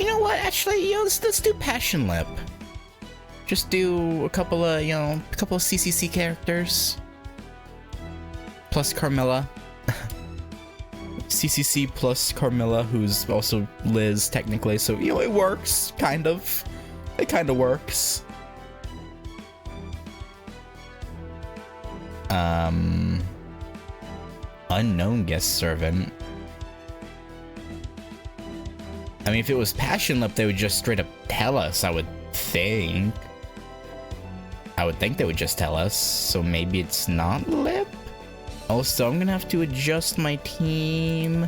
You know what? Actually, let's do Passion Lip. Just do a couple of, a couple of CCC characters. Plus Carmilla. CCC plus Carmilla, who's also Liz, technically. So, it works, kind of. It kind of works. Unknown guest servant. I mean, if it was Passion Lip, they would just straight up tell us, I would think. I would think they would just tell us, so maybe it's not Lip? Also, I'm gonna have to adjust my team,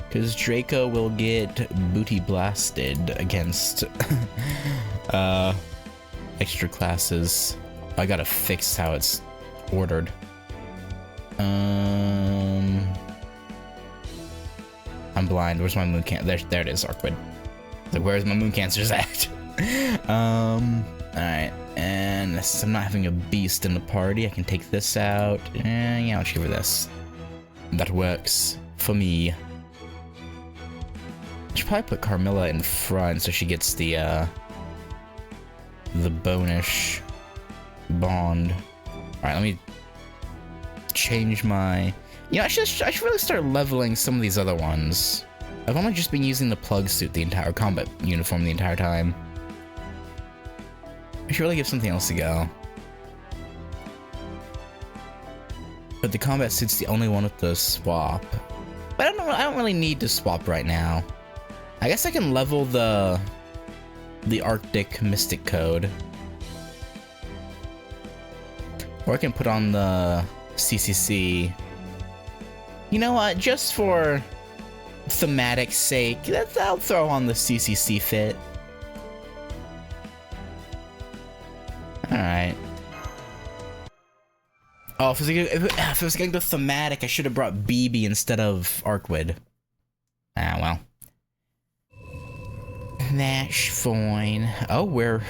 because Draco will get booty blasted against extra classes. I gotta fix how it's ordered. I'm blind. Where's my moon cancer? There it is, Arcwood. Like, where's my moon cancers at? Alright. And since I'm not having a beast in the party, I can take this out. Yeah, I'll just give her this. That works for me. I should probably put Carmilla in front so she gets the bonus bond. Alright, let me change my... I should really start leveling some of these other ones. I've only just been using the plug suit the entire combat uniform the entire time. I should really give something else a go. But the combat suit's the only one with the swap. But I don't really need to swap right now. I guess I can level the Arctic Mystic Code. Or I can put on the CCC. You know what? Just for thematic sake, I'll throw on the CCC fit. Alright. Oh, if it was going to go thematic, I should have brought BB instead of Arcwood. Ah, well. That's fine. Oh, we're...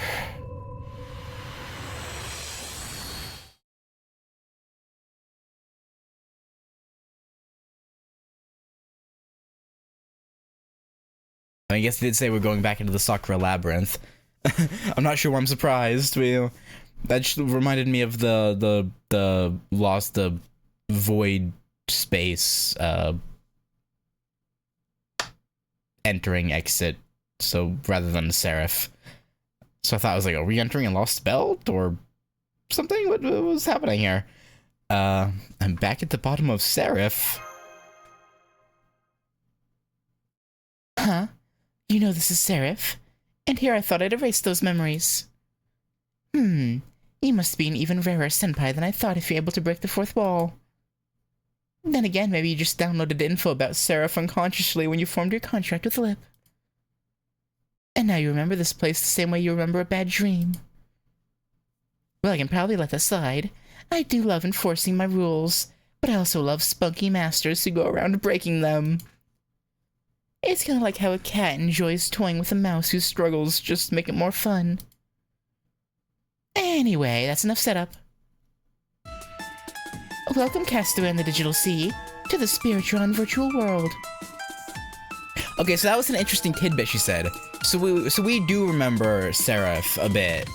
I guess they did say we're going back into the Sakura Labyrinth. I'm not sure why I'm surprised. That just reminded me of the Lost the Void space entering exit. So rather than the Seraph. So I thought I was like, are we entering a Lost Belt or something? What was happening here? I'm back at the bottom of Seraph. Huh? You know this is Seraph, and here I thought I'd erase those memories. You must be an even rarer senpai than I thought if you're able to break the fourth wall. Then again, maybe you just downloaded info about Seraph unconsciously when you formed your contract with Lip. And now you remember this place the same way you remember a bad dream. Well, I can probably let that slide. I do love enforcing my rules, but I also love spunky masters who go around breaking them. It's kind of like how a cat enjoys toying with a mouse who struggles just to make it more fun. Anyway, that's enough setup. Welcome, Castaway in the Digital Sea, to the Spiritron virtual world. Okay, so that was an interesting tidbit she said. So we do remember Seraph a bit.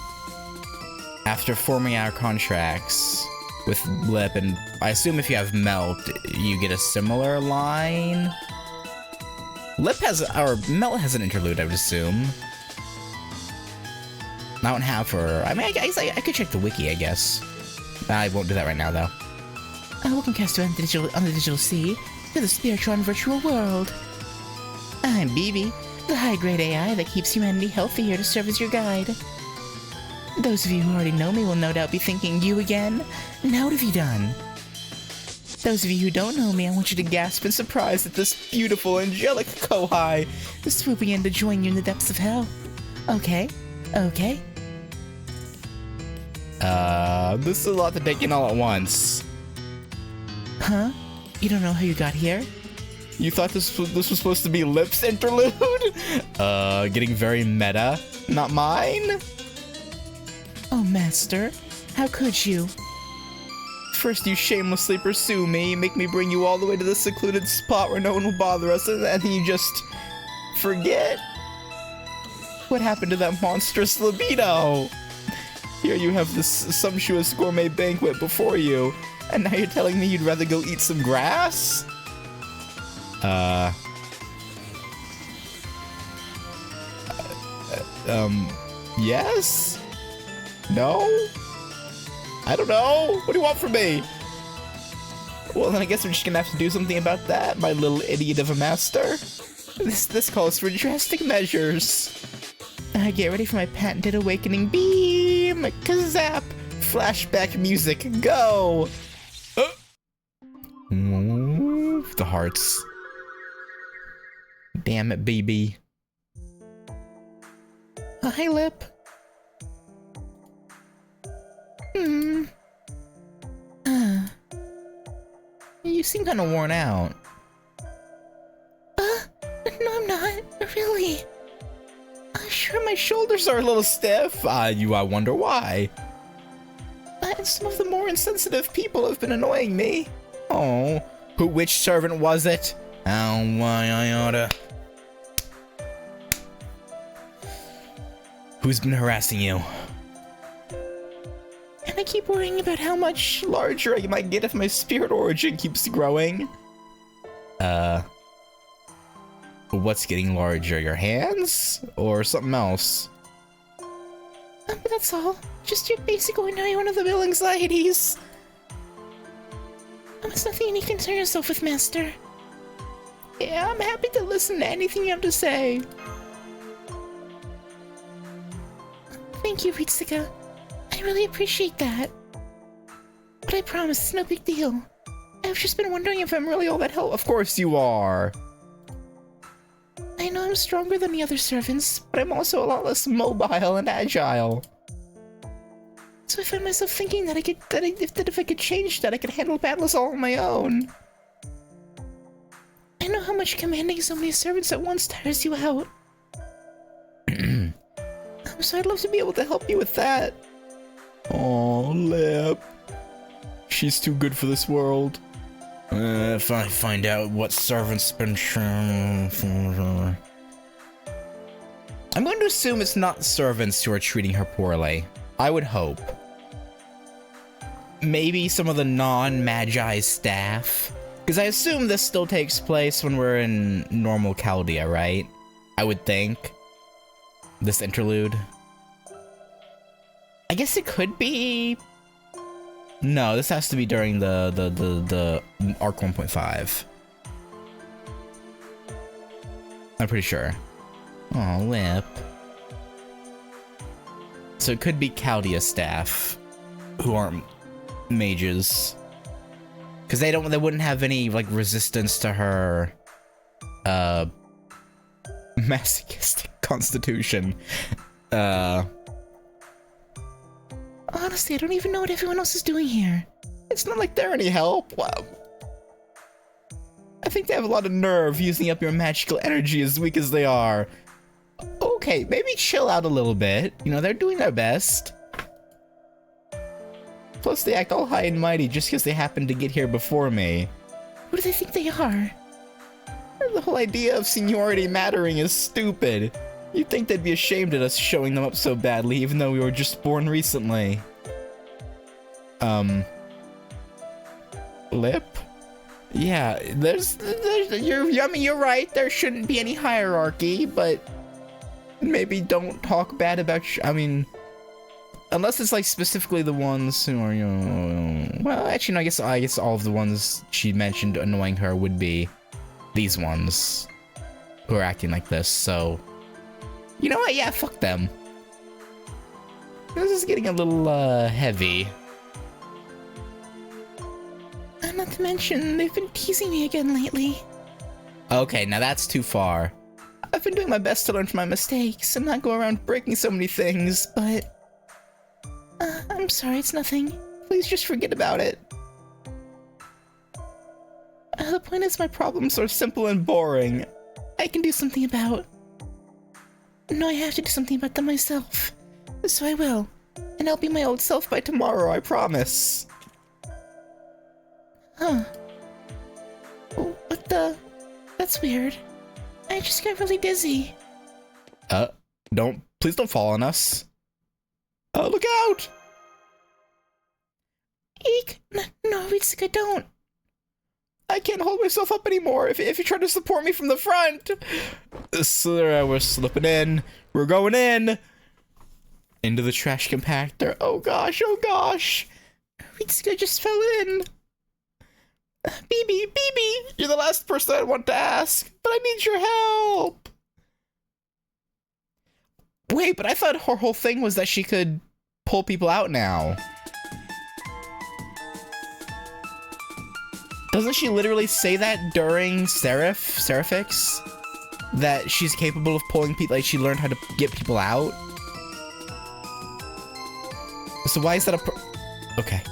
After forming our contracts with Lip, and I assume if you have Melt, you get a similar line? Melt has an interlude, I would assume. I don't have her. I mean, I could check the wiki, I guess. I won't do that right now, though. Welcome, Castaway on the Digital Sea, to the Spiritron virtual world. I'm BB, the high-grade AI that keeps humanity healthy here to serve as your guide. Those of you who already know me will no doubt be thinking, you again? Now what have you done? Those of you who don't know me, I want you to gasp in surprise at this beautiful, angelic Kohai swooping in to join you in the depths of hell. Okay. This is a lot to take in all at once. Huh? You don't know how you got here? You thought this was supposed to be Lip's interlude? Getting very meta. Not mine? Oh, Master. How could you? First you shamelessly pursue me, make me bring you all the way to the secluded spot where no one will bother us, and then you just... forget? What happened to that monstrous libido? Here you have this sumptuous gourmet banquet before you, and now you're telling me you'd rather go eat some grass? Yes? No? I don't know. What do you want from me? Well, then I guess we're just gonna have to do something about that, my little idiot of a master. This calls for drastic measures. Get ready for my patented awakening beam! Kazap! Flashback music, go! The hearts. Damn it, baby. Hi, Lip. You seem kind of worn out. No, I'm not. Really. Sure, my shoulders are a little stiff. I wonder why. And some of the more insensitive people have been annoying me. Oh, which servant was it? Oh, why I oughta. Who's been harassing you? And I keep worrying about how much larger I might get if my spirit origin keeps growing. What's getting larger? Your hands? Or something else? But that's all. Just your basic ordinary one-of-the-mill anxieties. It's nothing you need to concern yourself with, Master. Yeah, I'm happy to listen to anything you have to say. Thank you, Ritsuka. I really appreciate that. But I promise, it's no big deal. I've just been wondering if I'm really all that helpful. Of course you are. I know I'm stronger than the other servants, but I'm also a lot less mobile and agile. So I find myself thinking that if I could change that, I could handle battles all on my own. I know how much commanding so many servants at once tires you out. So I'd love to be able to help you with that. Oh, Lip. She's too good for this world. If I find out what servant's been shown. I'm going to assume it's not servants who are treating her poorly. I would hope. Maybe some of the non-Magi staff. Because I assume this still takes place when we're in normal Chaldea, right? I would think. This interlude. I guess it could be. No, this has to be during the arc 1.5. I'm pretty sure. Oh, Lip. So it could be Chaldea staff who aren't mages. Because they wouldn't have any like resistance to her masochistic constitution. Honestly, I don't even know what everyone else is doing here. It's not like they're any help. Wow. I think they have a lot of nerve using up your magical energy as weak as they are. Okay, maybe chill out a little bit. You know, they're doing their best. Plus, they act all high and mighty just because they happened to get here before me. Who do they think they are? The whole idea of seniority mattering is stupid. You'd think they'd be ashamed at us showing them up so badly, even though we were just born recently. Lip? Yeah, you're right, there shouldn't be any hierarchy, but maybe don't talk bad about, unless it's like specifically the ones who are, well, actually, no, I guess all of the ones she mentioned annoying her would be these ones who are acting like this, so. You know what? Yeah, fuck them. This is getting a little, heavy. Not to mention, they've been teasing me again lately. Okay, now that's too far. I've been doing my best to learn from my mistakes and not go around breaking so many things, but. I'm sorry, it's nothing. Please just forget about it. The point is, my problems are simple and boring. I can do something about. No, I have to do something about them myself. So I will. And I'll be my old self by tomorrow, I promise. Huh. What the? That's weird. I just got really dizzy. Please don't fall on us. Oh, look out! Eek! No, Ritsuka, don't. I can't hold myself up anymore if you try to support me from the front. So we're slipping in. We're going in. Into the trash compactor. Oh gosh, oh gosh. Ritsuka just fell in. BB, you're the last person I want to ask, but I need your help. Wait, but I thought her whole thing was that she could pull people out now. Doesn't she literally say that during Seraphix? That she's capable of pulling people, like she learned how to get people out? So why is that okay.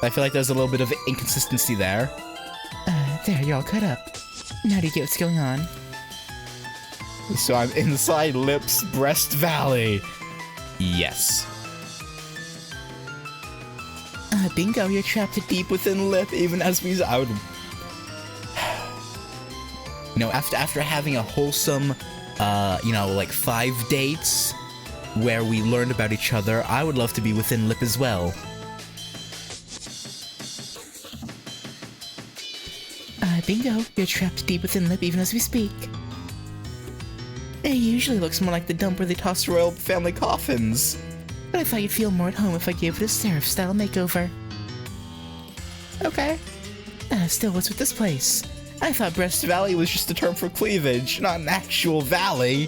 I feel like there's a little bit of inconsistency there. There, you're all cut up. Now do you get what's going on? So I'm inside Lip's Breast Valley. Yes. Bingo, you're trapped deep Within Lip, even as we out. You know, after having a wholesome, you know, like 5 dates where we learned about each other, I would love to be within Lip as well. Bingo, you're trapped deep within Lip even as we speak. It usually looks more like the dump where they toss royal family coffins. But I thought you'd feel more at home if I gave it a Seraph-style makeover. Okay. Still, what's with this place? I thought Breast Valley was just a term for cleavage, not an actual valley.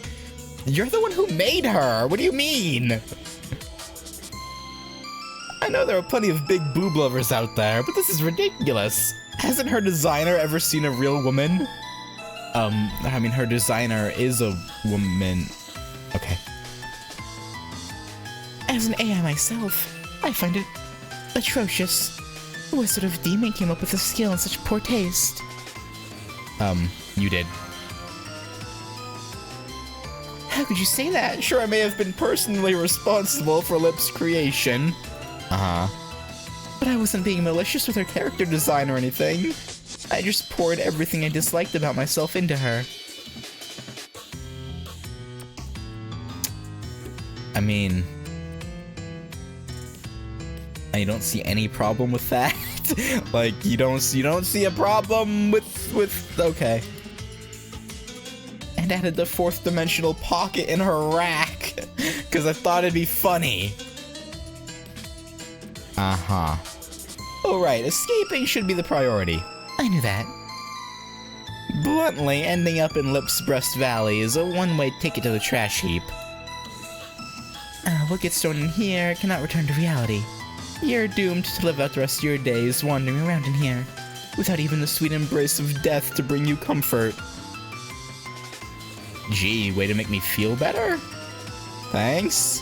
You're the one who made her. What do you mean? I know there are plenty of big boob lovers out there, but this is ridiculous. Hasn't her designer ever seen a real woman? I mean, her designer is a woman. Okay. As an AI myself, I find it atrocious. What sort of demon came up with a skill and such poor taste? You did. How could you say that? Sure, I may have been personally responsible for Lip's creation. But I wasn't being malicious with her character design or anything. I just poured everything I disliked about myself into her. I mean, I don't see any problem with that. Like, you don't see a problem with okay. And added the 4th dimensional pocket in her rack because I thought it'd be funny. Alright, escaping should be the priority. I knew that. Bluntly, ending up in Lip's Breast Valley is a one-way ticket to the trash heap. What gets thrown in here cannot return to reality. You're doomed to live out the rest of your days wandering around in here, without even the sweet embrace of death to bring you comfort. Gee, way to make me feel better? Thanks.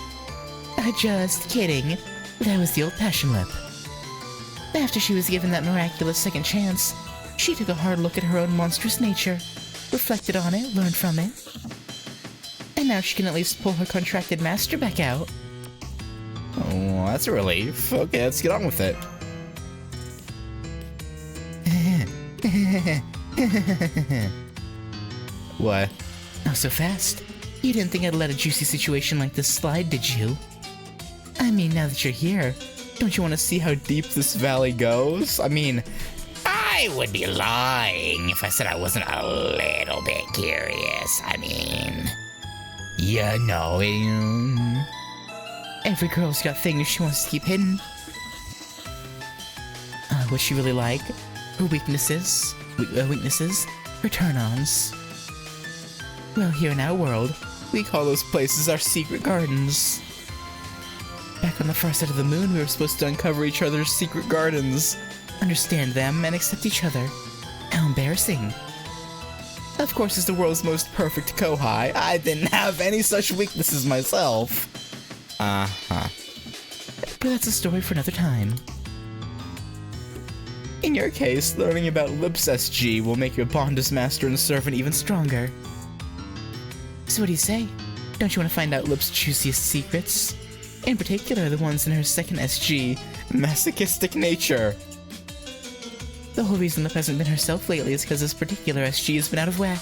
Just kidding. That was the old PASSIONLIP. After she was given that miraculous second chance, she took a hard look at her own monstrous nature, reflected on it, learned from it. And now she can at least pull her contracted master back out. Oh, that's a relief. Okay, let's get on with it. What? Not so fast. You didn't think I'd let a juicy situation like this slide, did you? I mean, now that you're here, don't you want to see how deep this valley goes? I mean, I would be lying if I said I wasn't a little bit curious. I mean, you know, every girl's got things she wants to keep hidden. What she really like, her weaknesses, her turn-ons. Well, here in our world, we call those places our secret gardens. Back on the far side of the moon, we were supposed to uncover each other's secret gardens, understand them, and accept each other. How embarrassing. Of course, as the world's most perfect kohai, I didn't have any such weaknesses myself. But that's a story for another time. In your case, learning about Lip's SG will make your bond as master and servant even stronger. So what do you say? Don't you want to find out Lip's juiciest secrets? In particular, the ones in her second SG, masochistic nature. The whole reason Lip hasn't been herself lately is because this particular SG has been out of whack.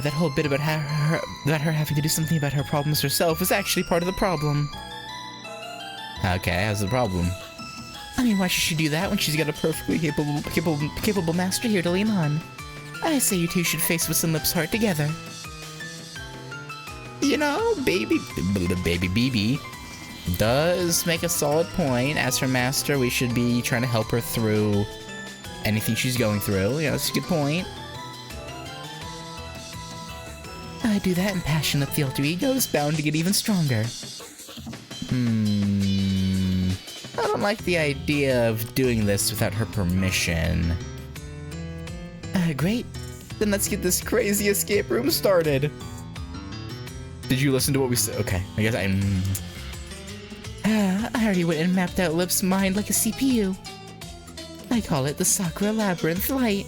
That whole bit about her having to do something about her problems herself was actually part of the problem. Okay, how's the problem? I mean, why should she do that when she's got a perfectly capable master here to lean on? I say you two should face What's in Lip's heart together. You know, baby BB does make a solid point. As her master, we should be trying to help her through anything she's going through. You know, it's a good point. I do that, and PASSIONLIP, the alter ego, is bound to get even stronger. I don't like the idea of doing this without her permission. Great. Then let's get this crazy escape room started. Did you listen to what we said? Okay, I guess I already went and mapped out Lip's mind like a CPU. I call it the Sakura Labyrinth Light.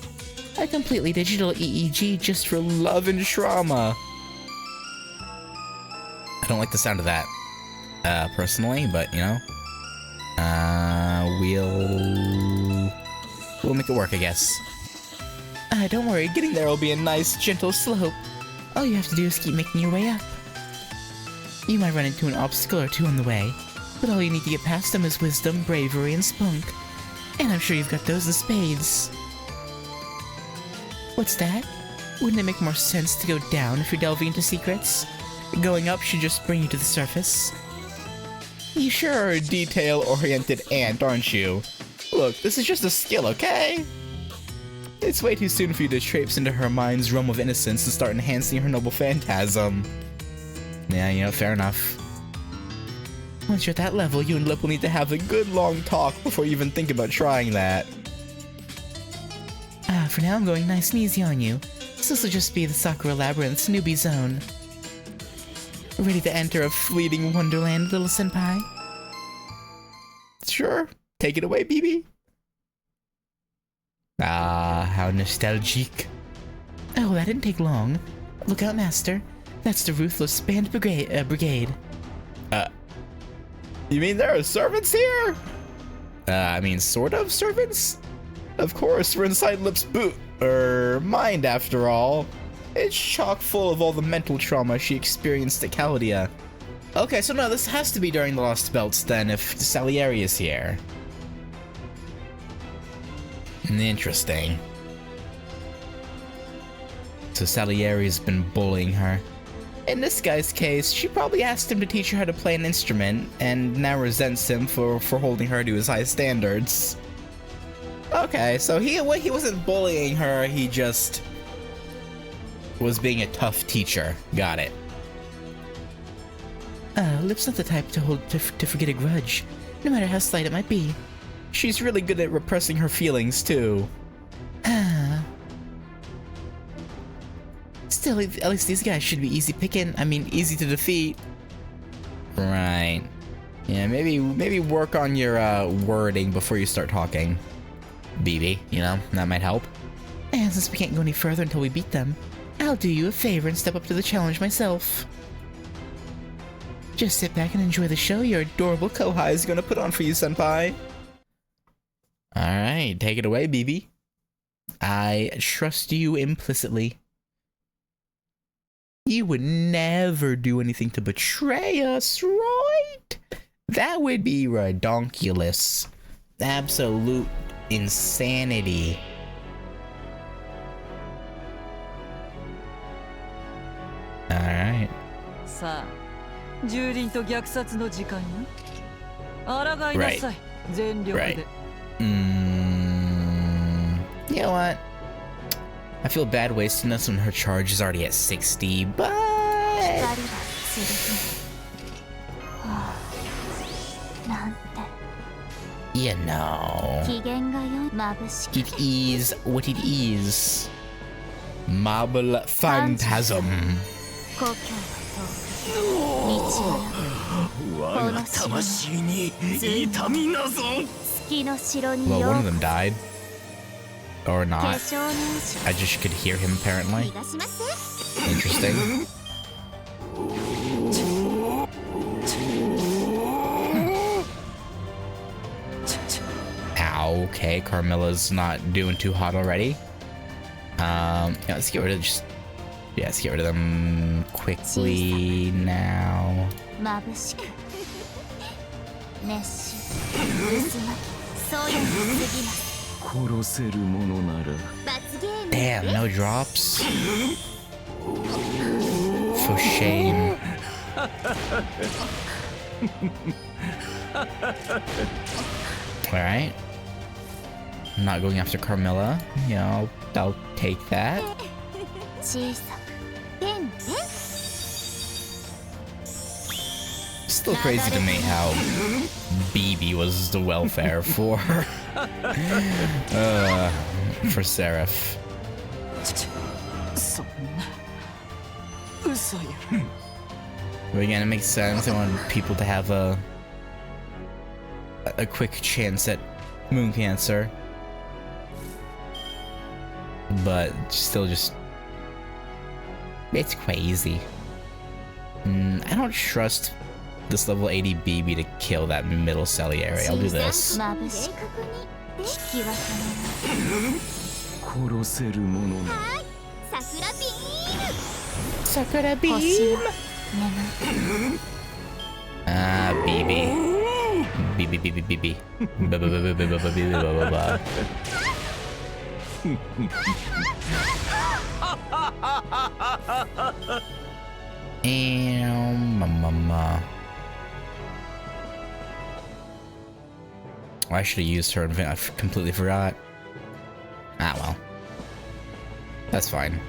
A completely digital EEG just for love and trauma. I don't like the sound of that, personally, but you know, we'll make it work, I guess. Don't worry, getting there will be a nice, gentle slope. All you have to do is keep making your way up. You might run into an obstacle or two on the way, but all you need to get past them is wisdom, bravery, and spunk. And I'm sure you've got those in spades. What's that? Wouldn't it make more sense to go down if you're delving into secrets? Going up should just bring you to the surface. You sure are a detail-oriented ant, aren't you? Look, this is just a skill, okay? It's way too soon for you to traipse into her mind's realm of innocence and start enhancing her noble phantasm. Yeah, you know, fair enough. Once you're at that level, you and Lip will need to have a good long talk before you even think about trying that. For now I'm going nice and easy on you, so this will just be the Sakura Labyrinth's newbie zone. Ready to enter a fleeting wonderland, little senpai? Sure. Take it away, BB. Ah, how nostalgic. Oh, that didn't take long. Look out, Master. That's the Ruthless Band Brigade. You mean there are servants here? I mean, sort of servants? Of course, we're inside Lip's mind after all. It's chock full of all the mental trauma she experienced at Caldia. Okay, so no, this has to be during the Lost Belts then, if Salieri is here. Interesting. So Salieri's been bullying her. In this guy's case, she probably asked him to teach her how to play an instrument, and now resents him for holding her to his high standards. Okay, so he wasn't bullying her, he just was being a tough teacher. Got it. Lip's not the type to forget a grudge, no matter how slight it might be. She's really good at repressing her feelings, too. Still, at least these guys should be easy to defeat. Right. Yeah, maybe work on your wording before you start talking. BB, you know, that might help. And since we can't go any further until we beat them, I'll do you a favor and step up to the challenge myself. Just sit back and enjoy the show your adorable Kohai is gonna put on for you, senpai. Alright, take it away, BB. I trust you implicitly. You would never do anything to betray us, right? That would be redonkulous. Absolute insanity. Alright. Right. You know what? I feel bad wasting this when her charge is already at 60, but you know, it is what it is. Marble Phantasm. Well, one of them died. Or not. I just could hear him, apparently. Interesting. Okay, Carmilla's not doing too hot already. Yeah, let's get rid of just Yeah, let's get rid of them quickly now. 眩しく熱し渦巻きそうやに過ぎます殺せるものなら 罰ゲーム Damn, no drops. For shame. Alright. I'm not going after Carmilla. You know, I'll take that. 小さくてんてん Still crazy to me how BB was the welfare for Seraph. そんな嘘よ But again, it makes sense. I want people to have a quick chance at moon cancer. But still just... It's crazy. I don't trust this level 80 BB to kill that middle Salieri. I'll do this. 眩しく引き分けの殺せるものなら桜ビーム Sakura 星 beam! は眠る Ah, BB. BB, BB, BB. Ba-ba-ba-ba-ba-ba-ba-ba-ba-ba. Mama. I should have used her event. I completely forgot. Ah, well. That's fine.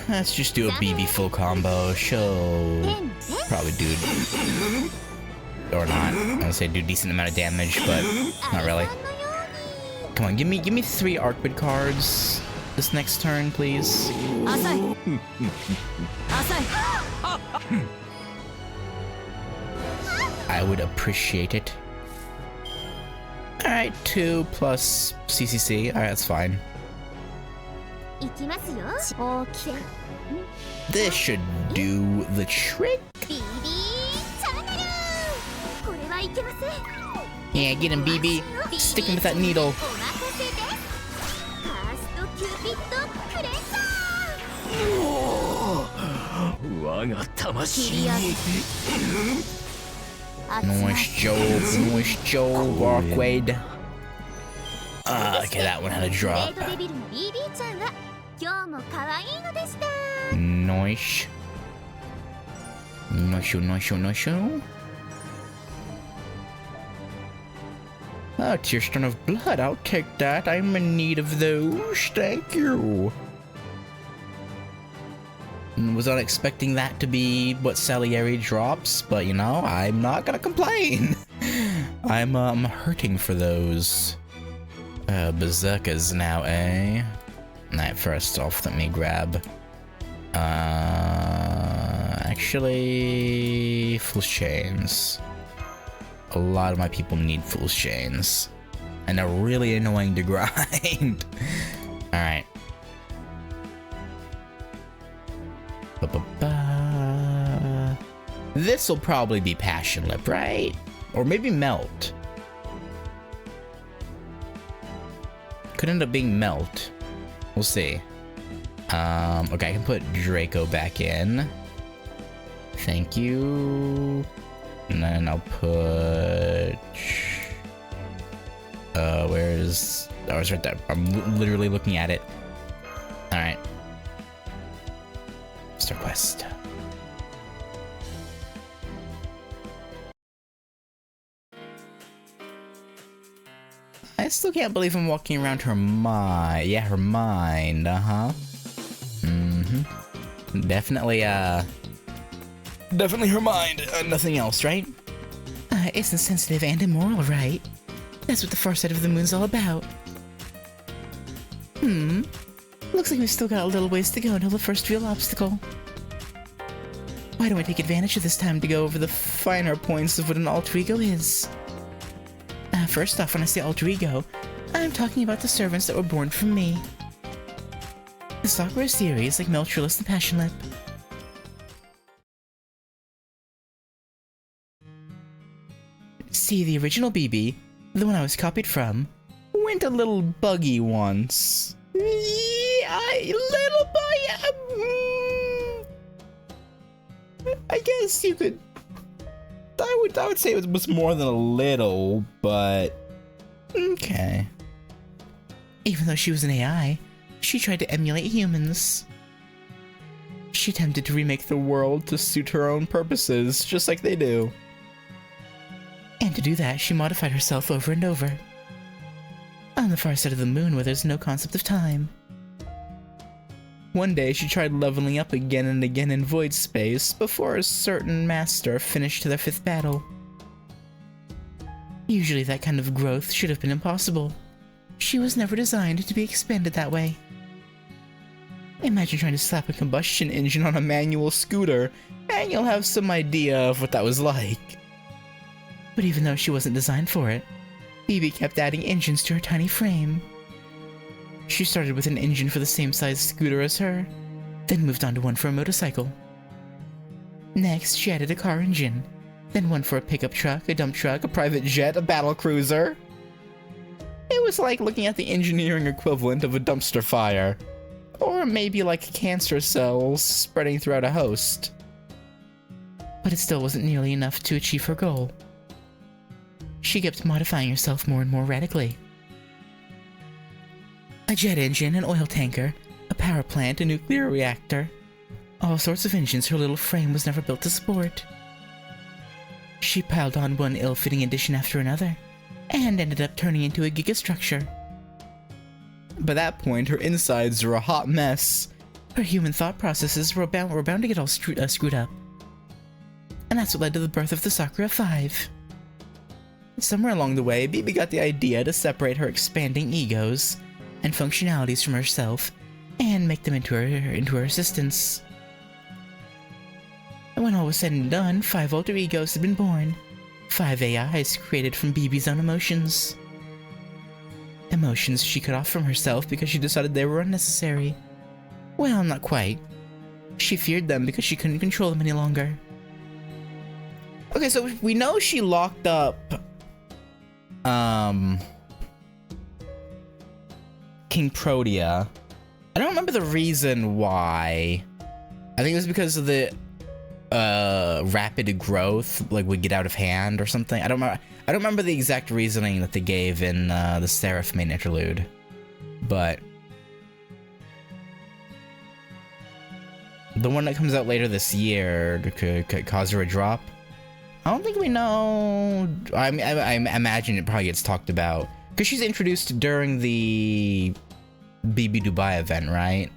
Let's just do a BB full combo. She'll てんてん probably do, or not. I would say do decent amount of damage, but not really. さんのように Come on, give me 3 Arcbid cards this next turn, please. 浅い浅い I would appreciate it. Alright, 2 plus CCC. Alright, that's fine. いきますよ大きく This should do the trick. ビビーチャンネルこれはいけません Yeah, get him, BB. Stick him with that needle. お任せですファーストキューピッドクレンザー我が魂切り上げ Nice job, nice job, Arcwade. Okay, that one had a グレ drop. ートデビルの BB ちゃんは今日も可愛いのでした Nice. Nice, nice, nice. Oh, Tearstone of Blood. I'll take that. I'm in need of those. Thank you. Was not expecting that to be what Salieri drops, but you know, I'm not gonna complain. I'm hurting for those berserkers now, eh? Alright, first off, let me grab actually Fool's Chains. A lot of my people need Fool's Chains, and they're really annoying to grind. Alright. This'll probably be Passionlip, right? Or maybe Melt. Could end up being Melt. We'll see. Okay, I can put Draco back in. Thank you. And then I'll put... where's... Oh, it's right there. I'm literally looking at it. Alright. Start quest. I still can't believe I'm walking around her mind. Yeah, her mind. Uh-huh. Mm-hmm. Definitely her mind. Nothing else, right? It's insensitive and immoral, right? That's what the far side of the moon's all about. Looks like we've still got a little ways to go until the first real obstacle. Why don't we take advantage of this time to go over the finer points of what an alter ego is? First off, when I say alter ego, I'm talking about the servants that were born from me. The Sakura series, like Meltrulus and Passionlip. See, the original BB, the one I was copied from, went a little buggy once. Yeah, little boy. I guess you could. I would say it was more than a little, but okay. Even though she was an AI, she tried to emulate humans. She attempted to remake the world to suit her own purposes, just like they do. And to do that, she modified herself over and over. On the far side of the moon where there's no concept of time. One day she tried leveling up again and again in void space before a certain master finished their 5th battle. Usually that kind of growth should have been impossible. She was never designed to be expanded that way. Imagine trying to slap a combustion engine on a manual scooter, and you'll have some idea of what that was like. But even though she wasn't designed for it, BB kept adding engines to her tiny frame. She started with an engine for the same size scooter as her, then moved on to one for a motorcycle. Next, she added a car engine, then one for a pickup truck, a dump truck, A private jet, a battle cruiser. It was like looking at the engineering equivalent of a dumpster fire. Or maybe like cancer cells spreading throughout a host. but it still wasn't nearly enough to achieve her goal. She kept modifying herself more and more radically. A jet engine, an oil tanker, a power plant, a nuclear reactor. All sorts of engines her little frame was never built to support. She piled on one ill-fitting addition after another, and ended up turning into a gigastructure. By that point, her insides were a hot mess. Her human thought processes were bound to get all screwed up. And that's what led to the birth of the Sakura 5. Somewhere along the way, Bibi got the idea to separate her expanding egos and functionalities from herself and make them into her assistants. And when all was said and done, 5 alter egos had been born. 5 AIs created from Bibi's own emotions. Emotions she cut off from herself because she decided they were unnecessary. Well, not quite. She feared them because she couldn't control them any longer. Okay, so we know she locked up King Protea. I don't remember the reason why. I think it was because of the rapid growth, like would get out of hand or something. I don't remember the exact reasoning that they gave in the Seraph main interlude, but the one that comes out later this year could cause her a drop. I don't think we know. I imagine it probably gets talked about because she's introduced during the BB Dubai event, right?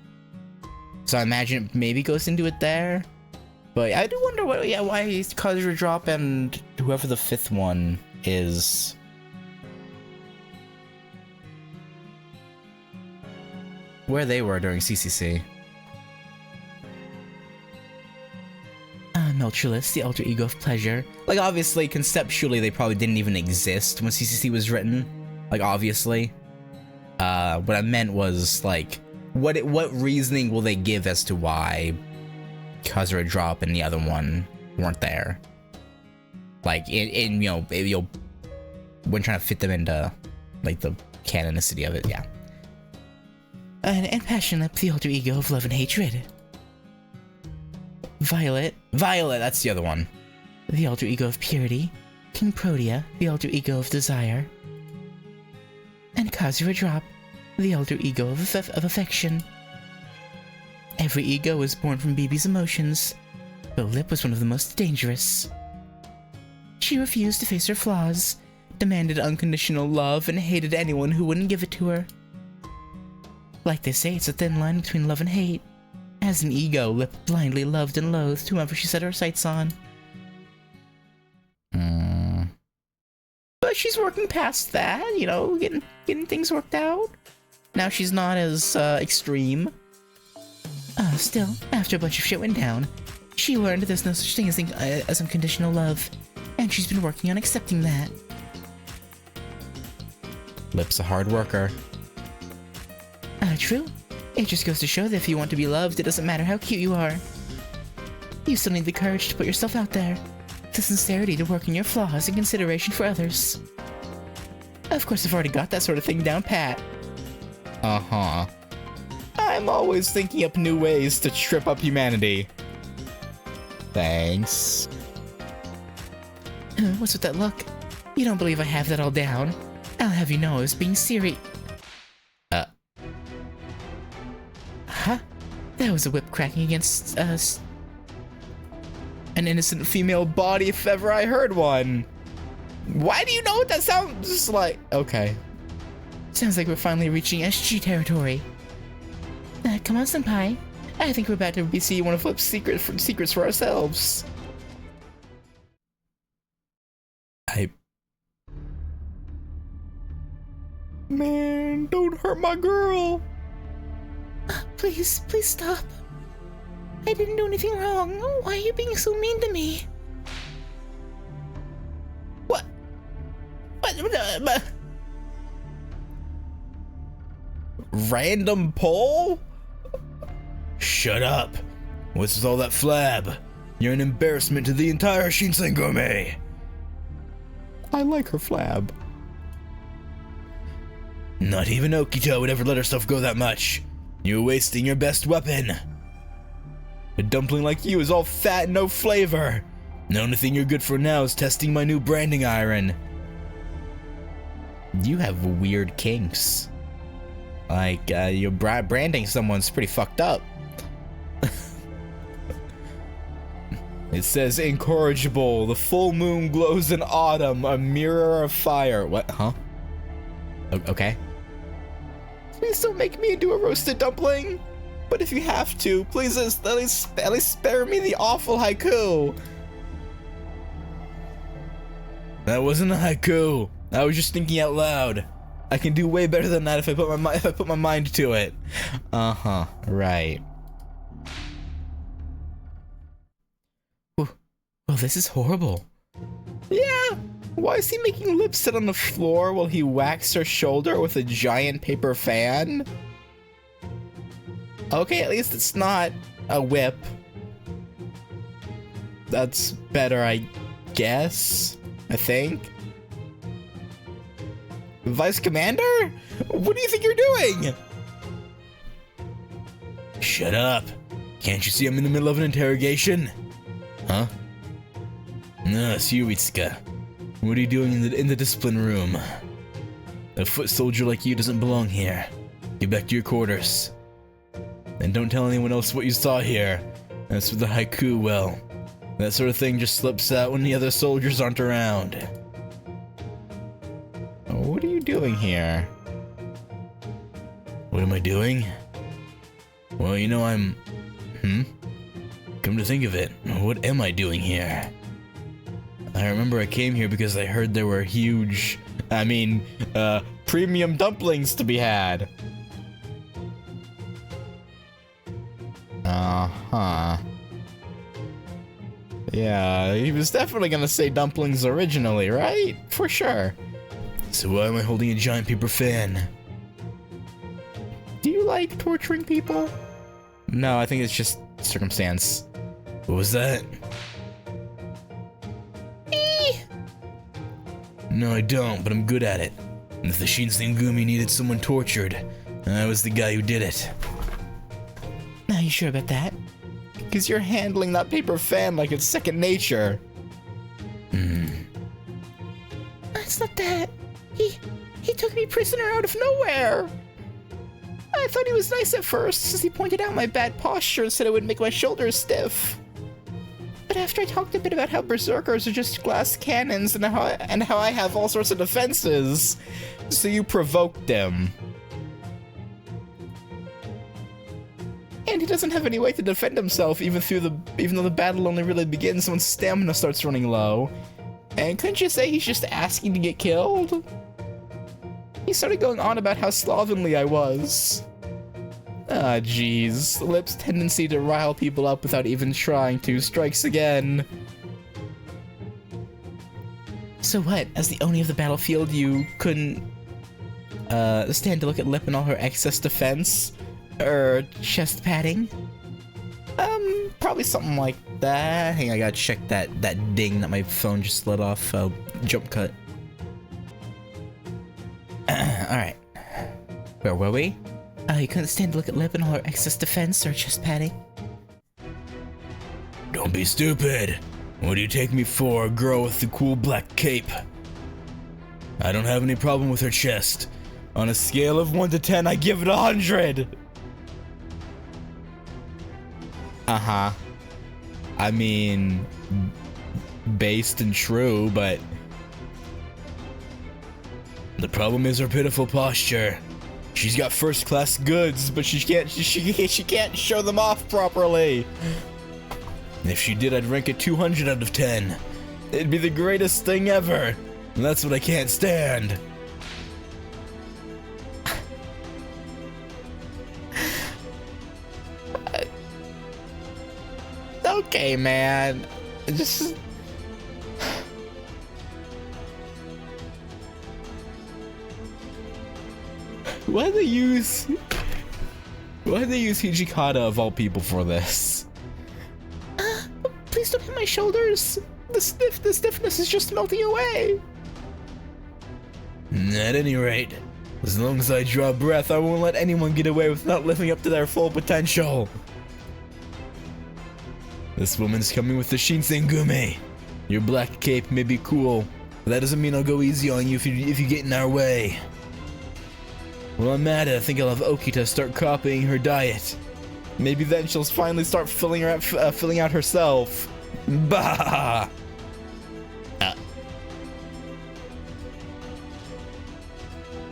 So I imagine it maybe goes into it there. But I do wonder why he's caused her a drop, and whoever the 5th one is. Where they were during CCC. Melchulus, the alter ego of pleasure. Like, obviously, conceptually, they probably didn't even exist when CCC was written. Like, obviously. What I meant was, like, what reasoning will they give as to why cause her a drop and the other one weren't there? Like, in when trying to fit them into, like, the canonicity of it, yeah. And PASSIONLIP, the alter ego of love and hatred. Violet, that's the other one. The alter ego of purity. King Protea, the alter ego of desire. And Kazura Drop, the alter ego of affection. Every ego was born from Bibi's emotions, but Lip was one of the most dangerous. She refused to face her flaws, demanded unconditional love, and hated anyone who wouldn't give it to her. Like they say, it's a thin line between love and hate. As an ego, Lip blindly loved and loathed whomever she set her sights on. But she's working past that, getting things worked out. Now she's not as extreme. Still, after a bunch of shit went down, she learned there's no such thing as unconditional love, and she's been working on accepting that. Lip's a hard worker. True. It just goes to show that if you want to be loved, it doesn't matter how cute you are. You still need the courage to put yourself out there, the sincerity to work on your flaws and consideration for others. Of course, I've already got that sort of thing down pat. Uh-huh. I'm always thinking up new ways to trip up humanity. Thanks. What's with that look? You don't believe I have that all down? I'll have you know I was being serious. Huh? That was a whip cracking against us. An innocent female body if ever I heard one. Why do you know what that sounds like? Okay. Sounds like we're finally reaching SG territory. Come on, senpai. I think we're about to see one of Flip's secrets for ourselves. Man, don't hurt my girl. Please stop. I didn't do anything wrong. Why are you being so mean to me? What? Random poll? Shut up. What's with all that flab? You're an embarrassment to the entire Shinsengumi. I like her flab. Not even Okito would ever let herself go that much. You're wasting your best weapon. A dumpling like you is all fat and no flavor. The only thing you're good for now is testing my new branding iron. You have weird kinks. Like, you're branding someone's pretty fucked up. It says incorrigible. The full moon glows in autumn. A mirror of fire. What? Huh? Okay. Please don't make me into a roasted dumpling. But if you have to, please at least spare me the awful haiku. That wasn't a haiku. I was just thinking out loud. I can do way better than that if I put my mind to it. Uh-huh. Right. Well, this is horrible. Yeah. Why is he making Lip sit on the floor while he whacks her shoulder with a giant paper fan? Okay, at least it's not a whip. That's better, I guess. I think. Vice Commander? What do you think you're doing? Shut up. Can't you see I'm in the middle of an interrogation? Huh? No, it's you, Itsuka. What are you doing in the discipline room? A foot soldier like you doesn't belong here. Get back to your quarters. And don't tell anyone else what you saw here. As for the haiku, well, that sort of thing just slips out when the other soldiers aren't around. What are you doing here? What am I doing? Well, you know, Come to think of it, what am I doing here? I remember I came here because I heard there were premium dumplings to be had. Uh-huh. Yeah, he was definitely gonna say dumplings originally, right? For sure. So why am I holding a giant paper fan? Do you like torturing people? No, I think it's just circumstance. What was that? No, I don't, but I'm good at it. And if the Shinsengumi needed someone tortured, I was the guy who did it. Are you sure about that? Because you're handling that paper fan like it's second nature. It's not that. He took me prisoner out of nowhere. I thought he was nice at first, since he pointed out my bad posture and said it would make my shoulders stiff. But after I talked a bit about how berserkers are just glass cannons and how I have all sorts of defenses, so you provoked him. And he doesn't have any way to defend himself even though the battle only really begins when stamina starts running low. And couldn't you say he's just asking to get killed? He started going on about how slovenly I was. Ah, jeez. Lip's tendency to rile people up without even trying to strikes again. So what? As the Oni of the battlefield, you couldn't stand to look at Lip and all her excess defense? Or chest padding? Probably something like that. Hang on, I gotta check that ding that my phone just let off. Jump cut. Alright. Where were we? You couldn't stand to look at Lip and all her excess defense or chest padding. Don't be stupid. What do you take me for, a girl with the cool black cape? I don't have any problem with her chest. On a scale of 1 to 10, I give it 100. Uh-huh. I mean, based and true, but the problem is her pitiful posture. She's got first-class goods, but she can't show them off properly. If she did, I'd rank it 200 out of 10. It'd be the greatest thing ever. And that's what I can't stand. Okay, man. Just... Why'd they use Hijikata of all people for this? Please don't hit my shoulders. The stiffness is just melting away. At any rate, as long as I draw breath, I won't let anyone get away with not living up to their full potential. This woman's coming with the Shinsengumi. Your black cape may be cool, but that doesn't mean I'll go easy on you if you get in our way. Well, I'm mad at it. I think I'll have Okita start copying her diet. Maybe then she'll finally start filling out herself. Bah!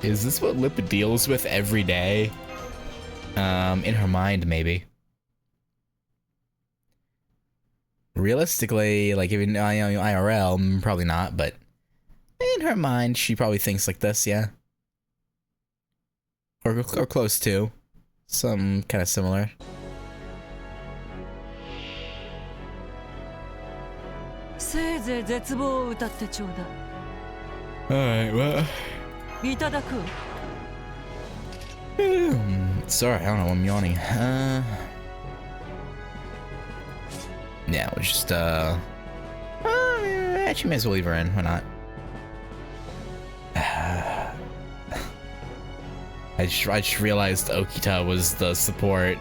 Is this what Lip deals with every day? In her mind, maybe. Realistically, like even IRL, probably not, but in her mind, she probably thinks like this, yeah. Or close to. Some kind of similar. Alright, well... Sorry, I don't know, I'm yawning. Yeah, we'll just, actually may as well leave her in, why not? I just realized Okita was the support.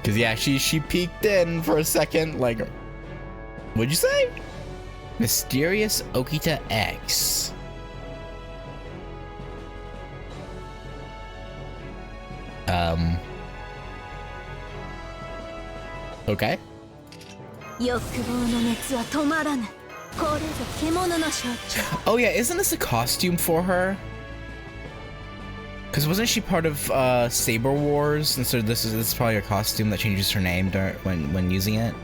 Cause yeah, she peeked in for a second, like, what'd you say? Mysterious Okita X. Okay. Oh yeah, isn't this a costume for her? Because wasn't she part of Saber Wars, and so this is probably a costume that changes her name when using it?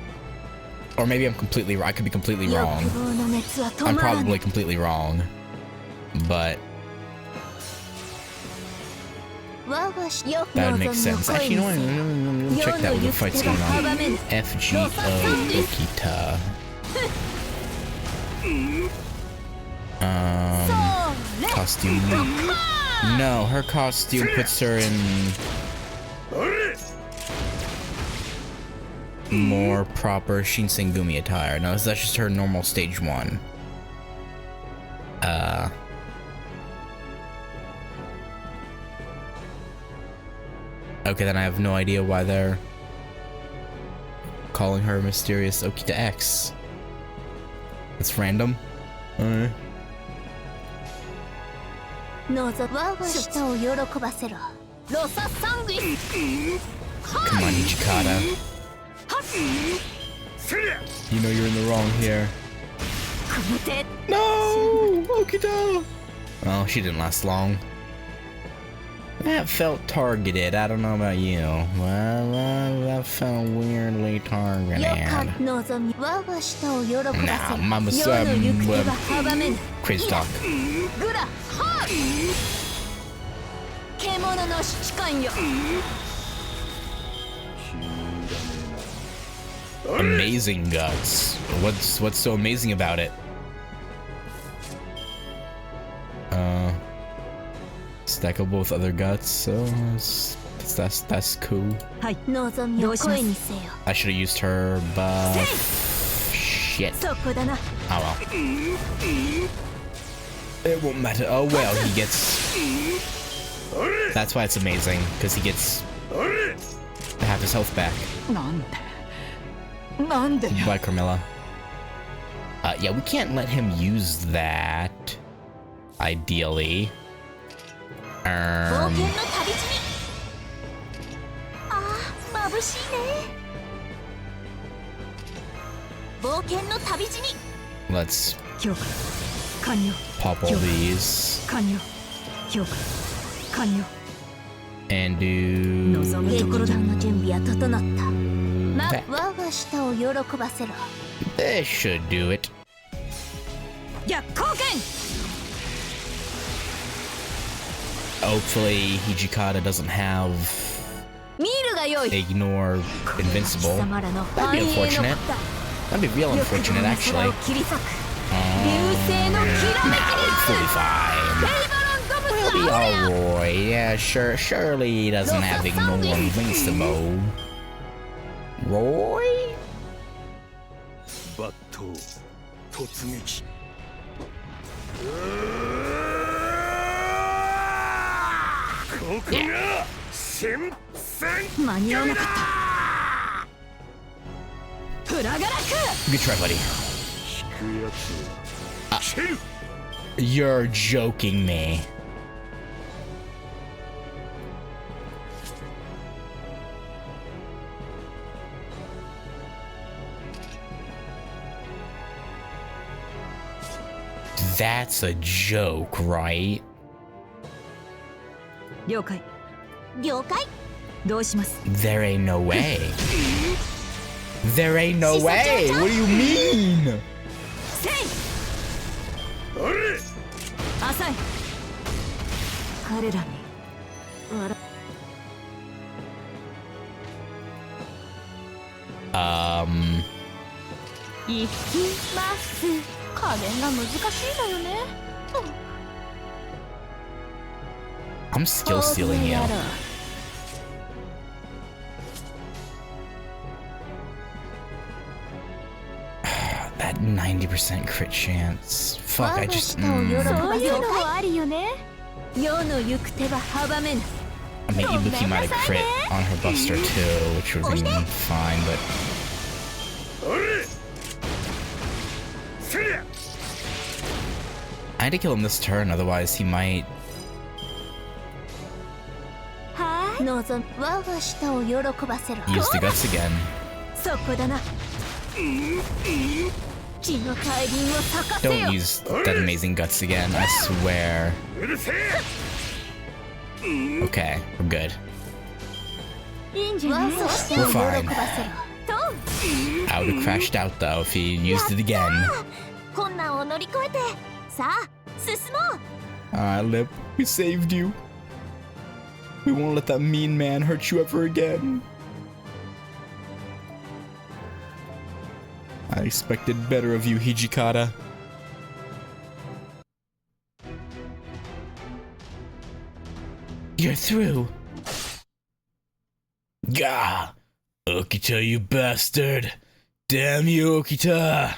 Or maybe I'm completely wrong. I could be completely wrong. I'm probably completely wrong, but that would make sense. Actually, you know what? Let me check that with the fights going on. FGO Okita. Costume. No, her costume puts her in more proper Shinsengumi attire. No, that's just her normal stage 1. Okay, then I have no idea why they're calling her Mysterious Okita X. It's random. Alright. Come on, Hijikata. You know you're in the wrong here. No! Okita! Oh, she didn't last long. That felt targeted. I don't know about you. Well, that felt weirdly targeted. Nah, Mama's crazy talk. Amazing guts. What's so amazing about it? Stackable with other guts, so that's cool. I should have used her buff. Shit. Oh well. It won't matter. Oh well, he gets That's why it's amazing, because he gets half his health back by Carmilla. Yeah, we can't let him use that. Ideally. 冒険の旅路にああ眩しいね冒険の旅路に Let's 評価完了 pop all these 完了評価完了 and do 望むところだの準備は整った that. 我が舌を喜ばせろ This should do it. 逆光剣 Hopefully, Hijikata doesn't have ミールが用意 ignore invincible. 貴様らの That'd 繁 be 栄の unfortunate. That'd be real よく unfortunate, 空 actually. を切り裂く流星のきらめきに Fully fine. ペイバロンゴム He'll be alright. Yeah, sure. Surely he doesn't have ignore invincible. Roy? 抜刀突撃 Yeah. 間に合わなかったフラガラク Good try, buddy. 引くやつは切る You're joking me. That's a joke, right? 了解了解どうします There ain't no way. There ain't no way. What do you mean? せい浅い彼らに笑 いきます加減が難しいのよね I'm skill stealing you. That 90% crit chance. Fuck, I just. そういうのもあるよね世の行く手は阻めぬ I mean, Ibuki might have crit on her Buster too, which would have been fine, but. I had to kill him this turn, otherwise he might. はい望む我が舌を喜ばせろ use the guts again. そこだな血の大輪を咲かせ Don't よ use that amazing guts again, I swear. Okay, we're good. いいんじゃない我が舌を喜ばせろと I would have crashed out though if he used it again. 困難を乗り越えてさあ進もう Alright, Lip, we saved you. We won't let that mean man hurt you ever again. I expected better of you, Hijikata. You're through. Gah! Okita, you bastard! Damn you, Okita!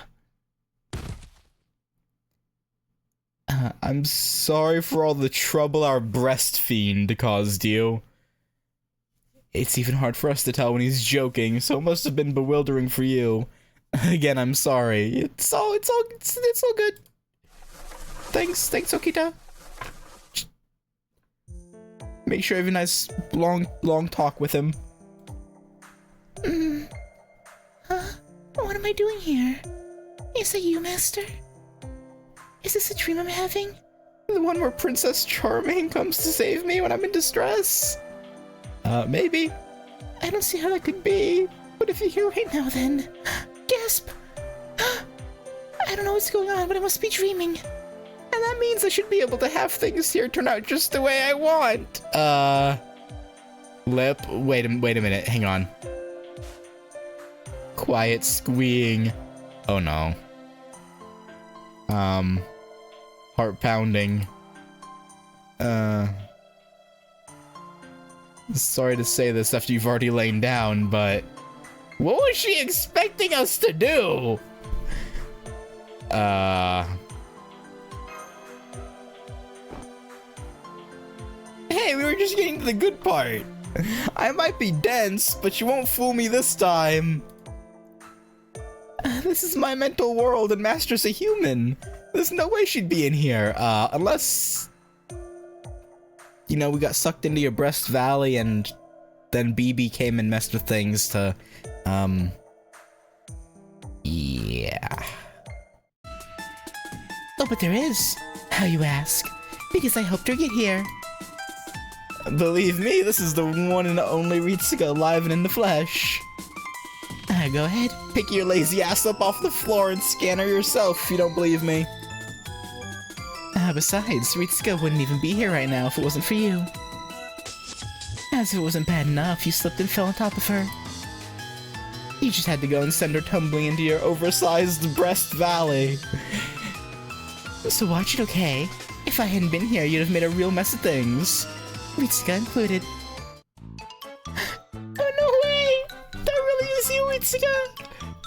I'm sorry for all the trouble our breast fiend caused you. It's even hard for us to tell when he's joking, so it must have been bewildering for you. Again, I'm sorry. It's all good. Thanks, Okita. Make sure you have a nice long talk with him. What am I doing here? Is it you, Master? Is this a dream I'm having? The one where Princess Charming comes to save me when I'm in distress? Maybe. I don't see how that could be. But if you're here right now, then... Gasp! I don't know what's going on, but I must be dreaming. And that means I should be able to have things here turn out just the way I want. Lip, wait a minute, hang on. Quiet squeeing. Oh no. Heart pounding. Sorry to say this after you've already lain down, but what was she expecting us to do? Hey, we were just getting to the good part. I might be dense, but you won't fool me this time. This is my mental world and Master's a human. There's no way she'd be in here, unless... You know, we got sucked into your breast valley and then BB came and messed with things to, yeah. Oh, but there is. How you ask? Because I helped her get here. Believe me, this is the one and only Ritsuka alive and in the flesh. Go ahead. Pick your lazy ass up off the floor and scan her yourself if you don't believe me. Besides, Ritsuka wouldn't even be here right now if it wasn't for you. As if it wasn't bad enough, you slipped and fell on top of her. You just had to go and send her tumbling into your oversized breast valley. So watch it, okay? If I hadn't been here, you'd have made a real mess of things. Ritsuka included. Oh, no way! That really is you, Ritsuka?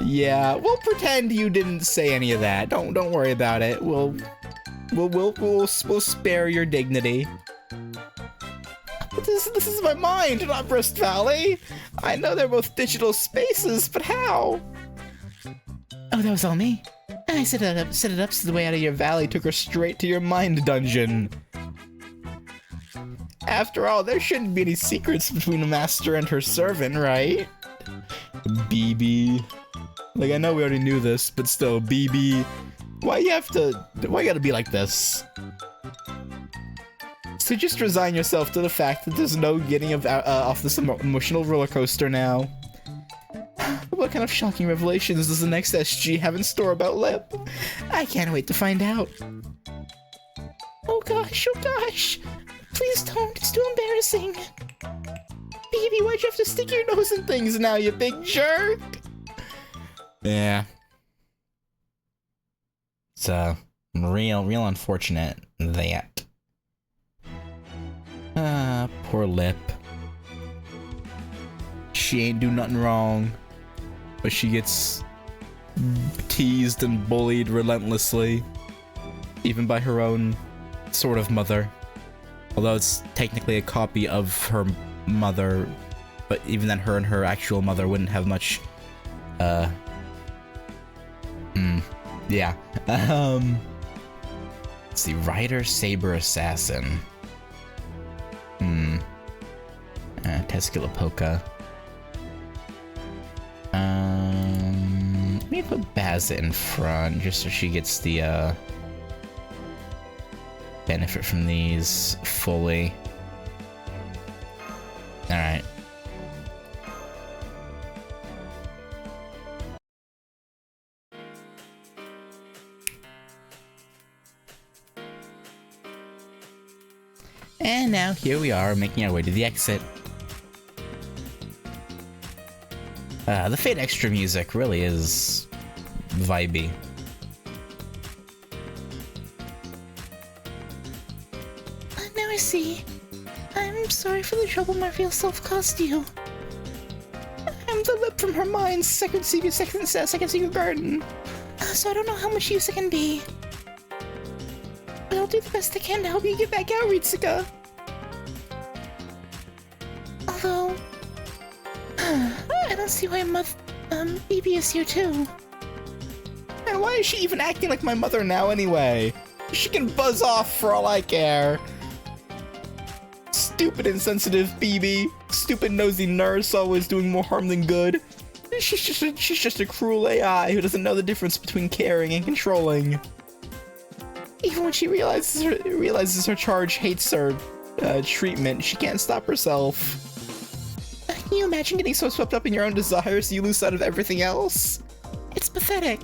Yeah, we'll pretend you didn't say any of that. Don't worry about it. We'll spare your dignity. But this is my mind, not Breast Valley. I know they're both digital spaces, but how? Oh, that was all me. I set it up so the way out of your valley took her straight to your mind dungeon. After all, there shouldn't be any secrets between the master and her servant, right? BB. Like, I know we already knew this, but still, BB. Why you gotta be like this? So just resign yourself to the fact that there's no getting off this emotional roller coaster now. What kind of shocking revelations does the next SG have in store about Lip? I can't wait to find out. Oh gosh, please don't, it's too embarrassing. Baby, why'd you have to stick your nose in things now, you big jerk? Yeah. It's, real unfortunate that. Poor Lip. She ain't do nothing wrong, but she gets teased and bullied relentlessly, even by her own sort of mother. Although it's technically a copy of her mother, but even then her and her actual mother wouldn't have much, yeah. Let's see, Rider, Saber, Assassin. Teskulapoka. Let me put Bazza in front, just so she gets the, benefit from these fully. Alright. And now here we are, making our way to the exit. The Fate Extra music really is vibey. Now I see. I'm sorry for the trouble my real self caused you. I'm the Lip from her mind's second secret garden. So I don't know how much use I can be. But I'll do the best I can to help you get back out, Ritsuka. Although, I don't see why BB is here too. And why is she even acting like my mother now anyway? She can buzz off for all I care. Stupid insensitive BB. Stupid nosy nurse, always doing more harm than good. She's just a cruel AI who doesn't know the difference between caring and controlling. Even when she realizes her charge hates her treatment, she can't stop herself. Can you imagine getting so swept up in your own desires you lose sight of everything else? It's pathetic.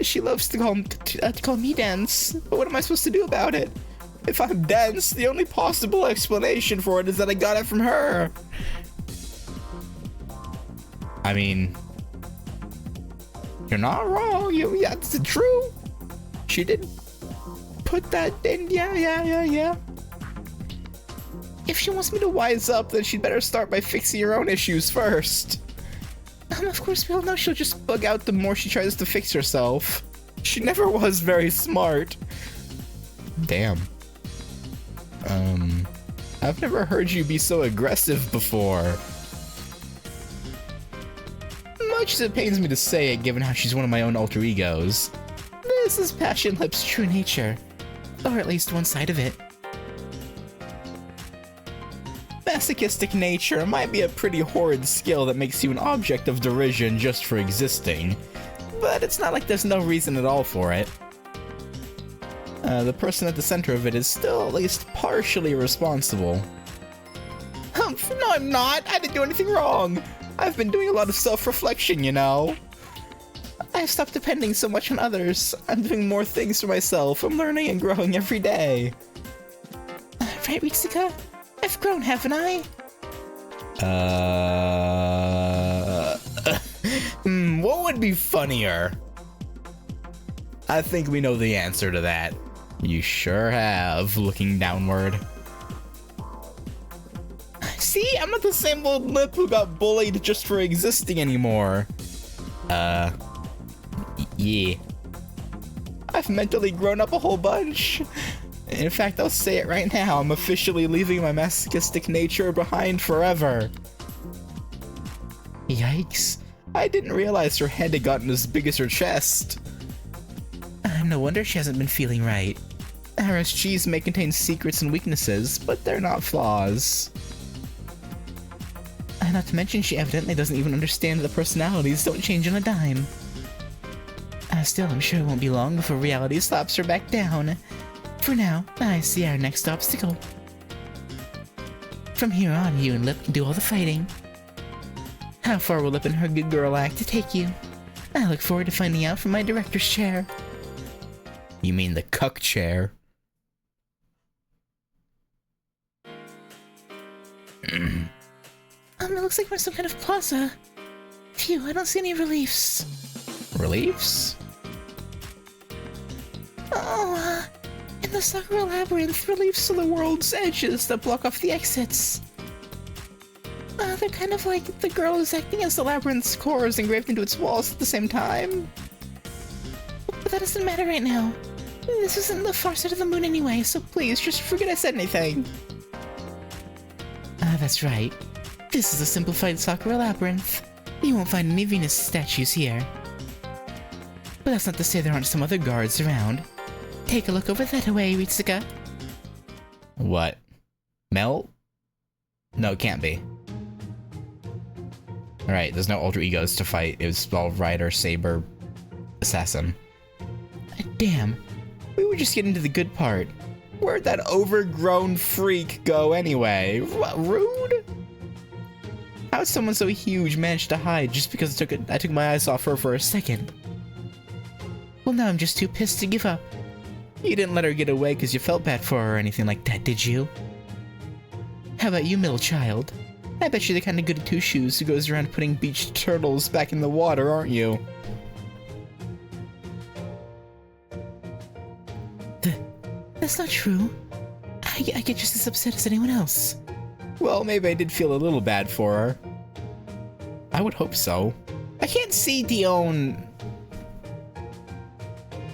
She loves to call me dense, but what am I supposed to do about it? If I'm dense, the only possible explanation for it is that I got it from her. I mean, you're not wrong. Yeah, it's true. She did put that in. Yeah. If she wants me to wise up, then she'd better start by fixing her own issues first. Of course, we all know she'll just bug out the more she tries to fix herself. She never was very smart. Damn. I've never heard you be so aggressive before. Much as it pains me to say it, given how she's one of my own alter egos, this is PASSIONLIP's true nature. Or at least one side of it. Masochistic nature might be a pretty horrid skill that makes you an object of derision just for existing, but it's not like there's no reason at all for it. The person at the center of it is still at least partially responsible. No, I'm not! I didn't do anything wrong! I've been doing a lot of self-reflection, you know? I've stopped depending so much on others. I'm doing more things for myself. I'm learning and growing every day. Right, Ritsuka? I've grown, haven't I? What would be funnier? I think we know the answer to that. You sure have, looking downward. See, I'm not the same old Lip who got bullied just for existing anymore. Yeah. I've mentally grown up a whole bunch. In fact, I'll say it right now, I'm officially leaving my masochistic nature behind forever. Yikes. I didn't realize her head had gotten as big as her chest. No wonder she hasn't been feeling right. RSGs may contain secrets and weaknesses, but they're not flaws. Not to mention she evidently doesn't even understand that the personalities don't change on a dime. Still, I'm sure it won't be long before reality slaps her back down. For now, I see our next obstacle. From here on, you and Lip can do all the fighting. How far will Lip and her good girl act to take you? I look forward to finding out from my director's chair. You mean the cuck chair? It looks like we're in some kind of plaza. Phew, I don't see any reliefs. Reliefs? Oh, in the Sakura Labyrinth, reliefs to the world's edges that block off the exits. They're kind of like the girl who's acting as the labyrinth's core is engraved into its walls at the same time. But that doesn't matter right now. This isn't the far side of the moon anyway, so please, just forget I said anything. That's right. This is a simplified Sakura Labyrinth. You won't find any Venus statues here. But that's not to say there aren't some other guards around. Take a look over that way, Ritsuka. What? Melt? No, it can't be. Alright, there's no alter egos to fight. It was all Rider, Saber, Assassin. Damn. We were just getting to the good part. Where'd that overgrown freak go anyway? What, rude? How'd someone so huge manage to hide just because I took my eyes off her for a second? Well, now I'm just too pissed to give up. You didn't let her get away because you felt bad for her or anything like that, did you? How about you, middle child? I bet you're the kind of goody two-shoes who goes around putting beached turtles back in the water, aren't you? That's not true. I get just as upset as anyone else. Well, maybe I did feel a little bad for her. I would hope so. I can't see Dion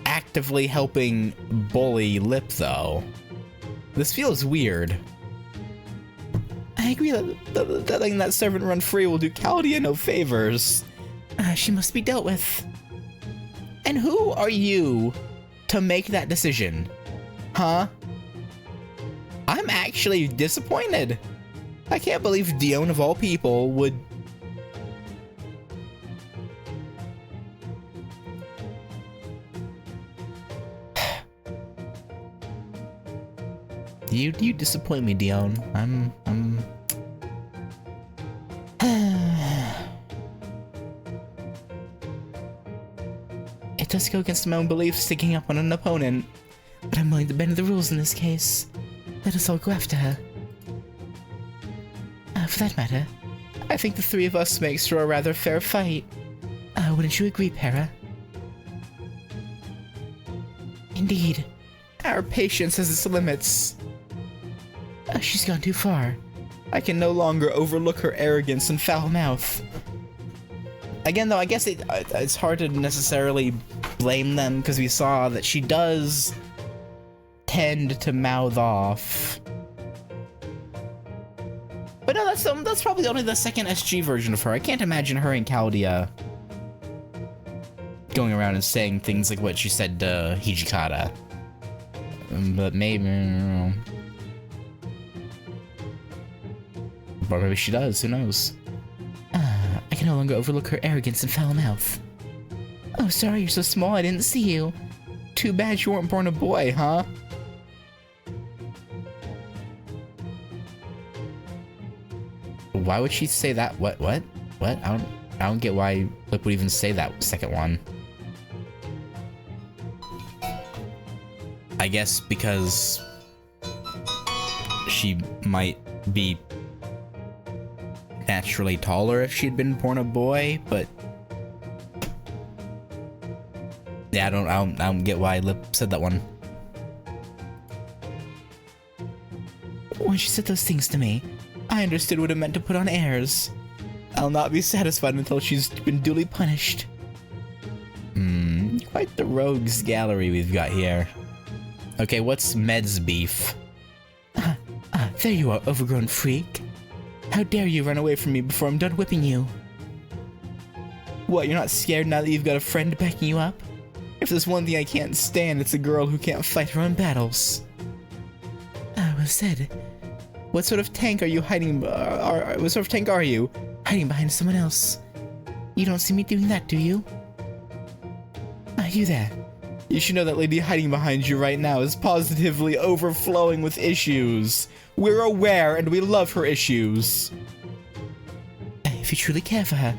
actively helping bully Lip, though. This feels weird. I agree that letting that servant run free will do Caldia no favors. She must be dealt with. And who are you to make that decision? Huh? I'm actually disappointed. I can't believe Dion of all people would... You disappoint me, Dion. I'm... It does go against my own beliefs sticking up on an opponent, but I'm willing to bend the rules in this case. Let us all go after her. For that matter, I think the three of us makes for a rather fair fight. Wouldn't you agree, Para? Indeed. Our patience has its limits. She's gone too far. I can no longer overlook her arrogance and foul mouth. Again, though, I guess it's hard to necessarily blame them, because we saw that she does tend to mouth off. probably only the second SG version of her. I can't imagine her and Caldia going around and saying things like what she said to Hijikata. But maybe... Or maybe she does, who knows? I can no longer overlook her arrogance and foul mouth. Oh, sorry, you're so small, I didn't see you. Too bad you weren't born a boy, huh? Why would she say that? What? I don't get why Lip would even say that second one. I guess because she might be naturally taller if she'd been born a boy, but yeah, I don't get why Lip said that one. When she said those things to me, I understood what it meant to put on airs. I'll not be satisfied until she's been duly punished. Quite the rogues gallery we've got here. Okay, what's Med's beef? There you are, overgrown freak. How dare you run away from me before I'm done whipping you? What, you're not scared now that you've got a friend backing you up? If there's one thing I can't stand, it's a girl who can't fight her own battles. Well said. What sort of tank are you hiding? What sort of tank are you? Hiding behind someone else. You don't see me doing that, do you? You there. You should know that lady hiding behind you right now is positively overflowing with issues. We're aware and we love her issues. If you truly care for her,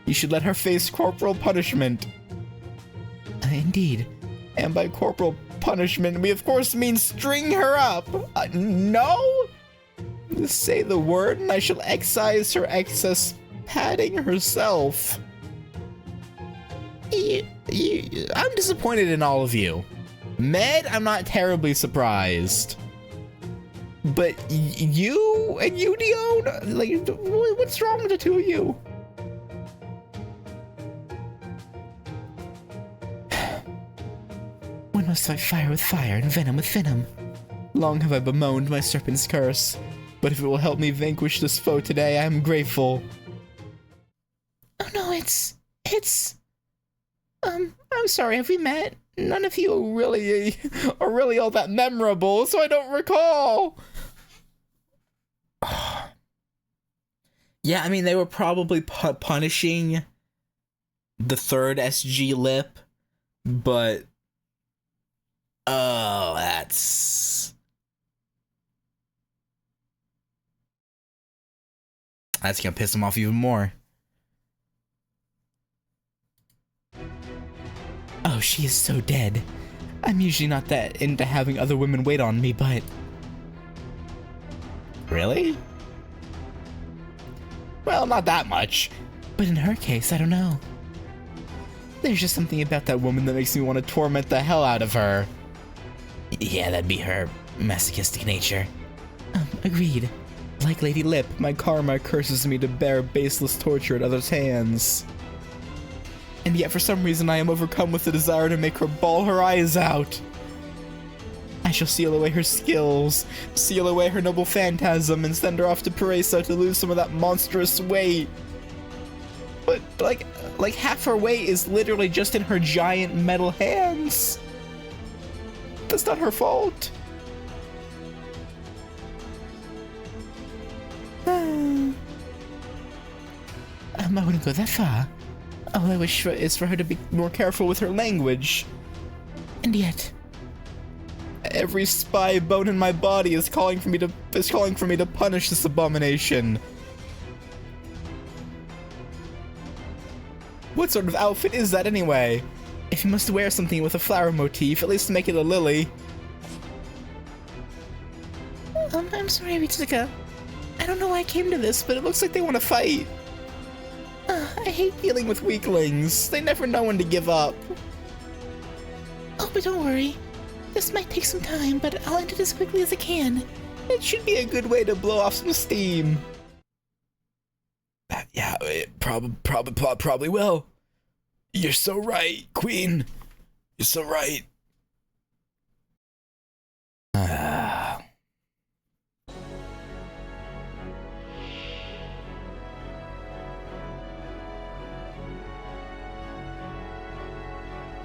you should let her face corporal punishment. Indeed. And by corporal punishment, we of course mean string her up. No? Say the word and I shall excise her excess padding herself. I'm disappointed in all of you. Med, I'm not terribly surprised. But you and you, Dion? Like, what's wrong with the two of you? One must fight fire with fire and venom with venom. Long have I bemoaned my serpent's curse, but if it will help me vanquish this foe today, I am grateful. Oh no, it's... I'm sorry, have we met? None of you are really all that memorable, so I don't recall. Yeah, I mean, they were probably punishing the third SG Lip, but... Oh, that's gonna piss him off even more. Oh, she is so dead. I'm usually not that into having other women wait on me, but... Really? Well, not that much. But in her case, I don't know. There's just something about that woman that makes me want to torment the hell out of her. Yeah, that'd be her masochistic nature. Agreed. Like Lady Lip, my karma curses me to bear baseless torture at others' hands. And yet for some reason I am overcome with the desire to make her bawl her eyes out. I shall seal away her skills, seal away her noble phantasm, and send her off to Paraiso to lose some of that monstrous weight. But, like half her weight is literally just in her giant metal hands. That's not her fault. I wouldn't go that far. All I wish is for her to be more careful with her language. And yet, every spy bone in my body is calling for me to punish this abomination. What sort of outfit is that anyway? If you must wear something with a flower motif, at least make it a lily. I'm sorry, Ritsuka. I don't know why I came to this, but it looks like they want to fight. I hate dealing with weaklings. They never know when to give up. Oh, but don't worry. This might take some time, but I'll end it as quickly as I can. It should be a good way to blow off some steam. Yeah, it probably will. You're so right, Queen. You're so right.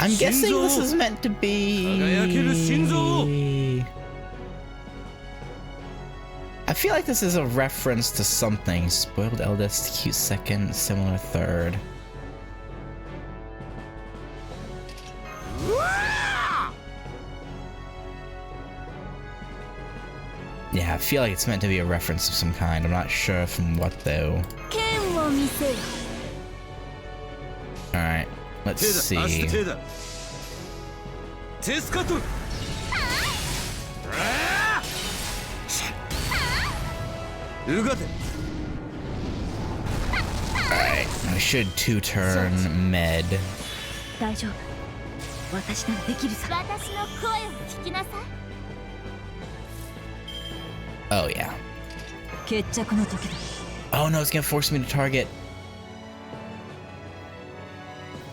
I'm guessing this is meant to be... I feel like this is a reference to something. Spoiled eldest, cute second, similar third. Yeah, I feel like it's meant to be a reference of some kind. I'm not sure from what though. Alright, let's see. Alright, I should two-turn med. 大丈夫私ならできるさ私の声を聞きなさい Oh yeah. 決着の時だ Oh no, it's gonna force me to target.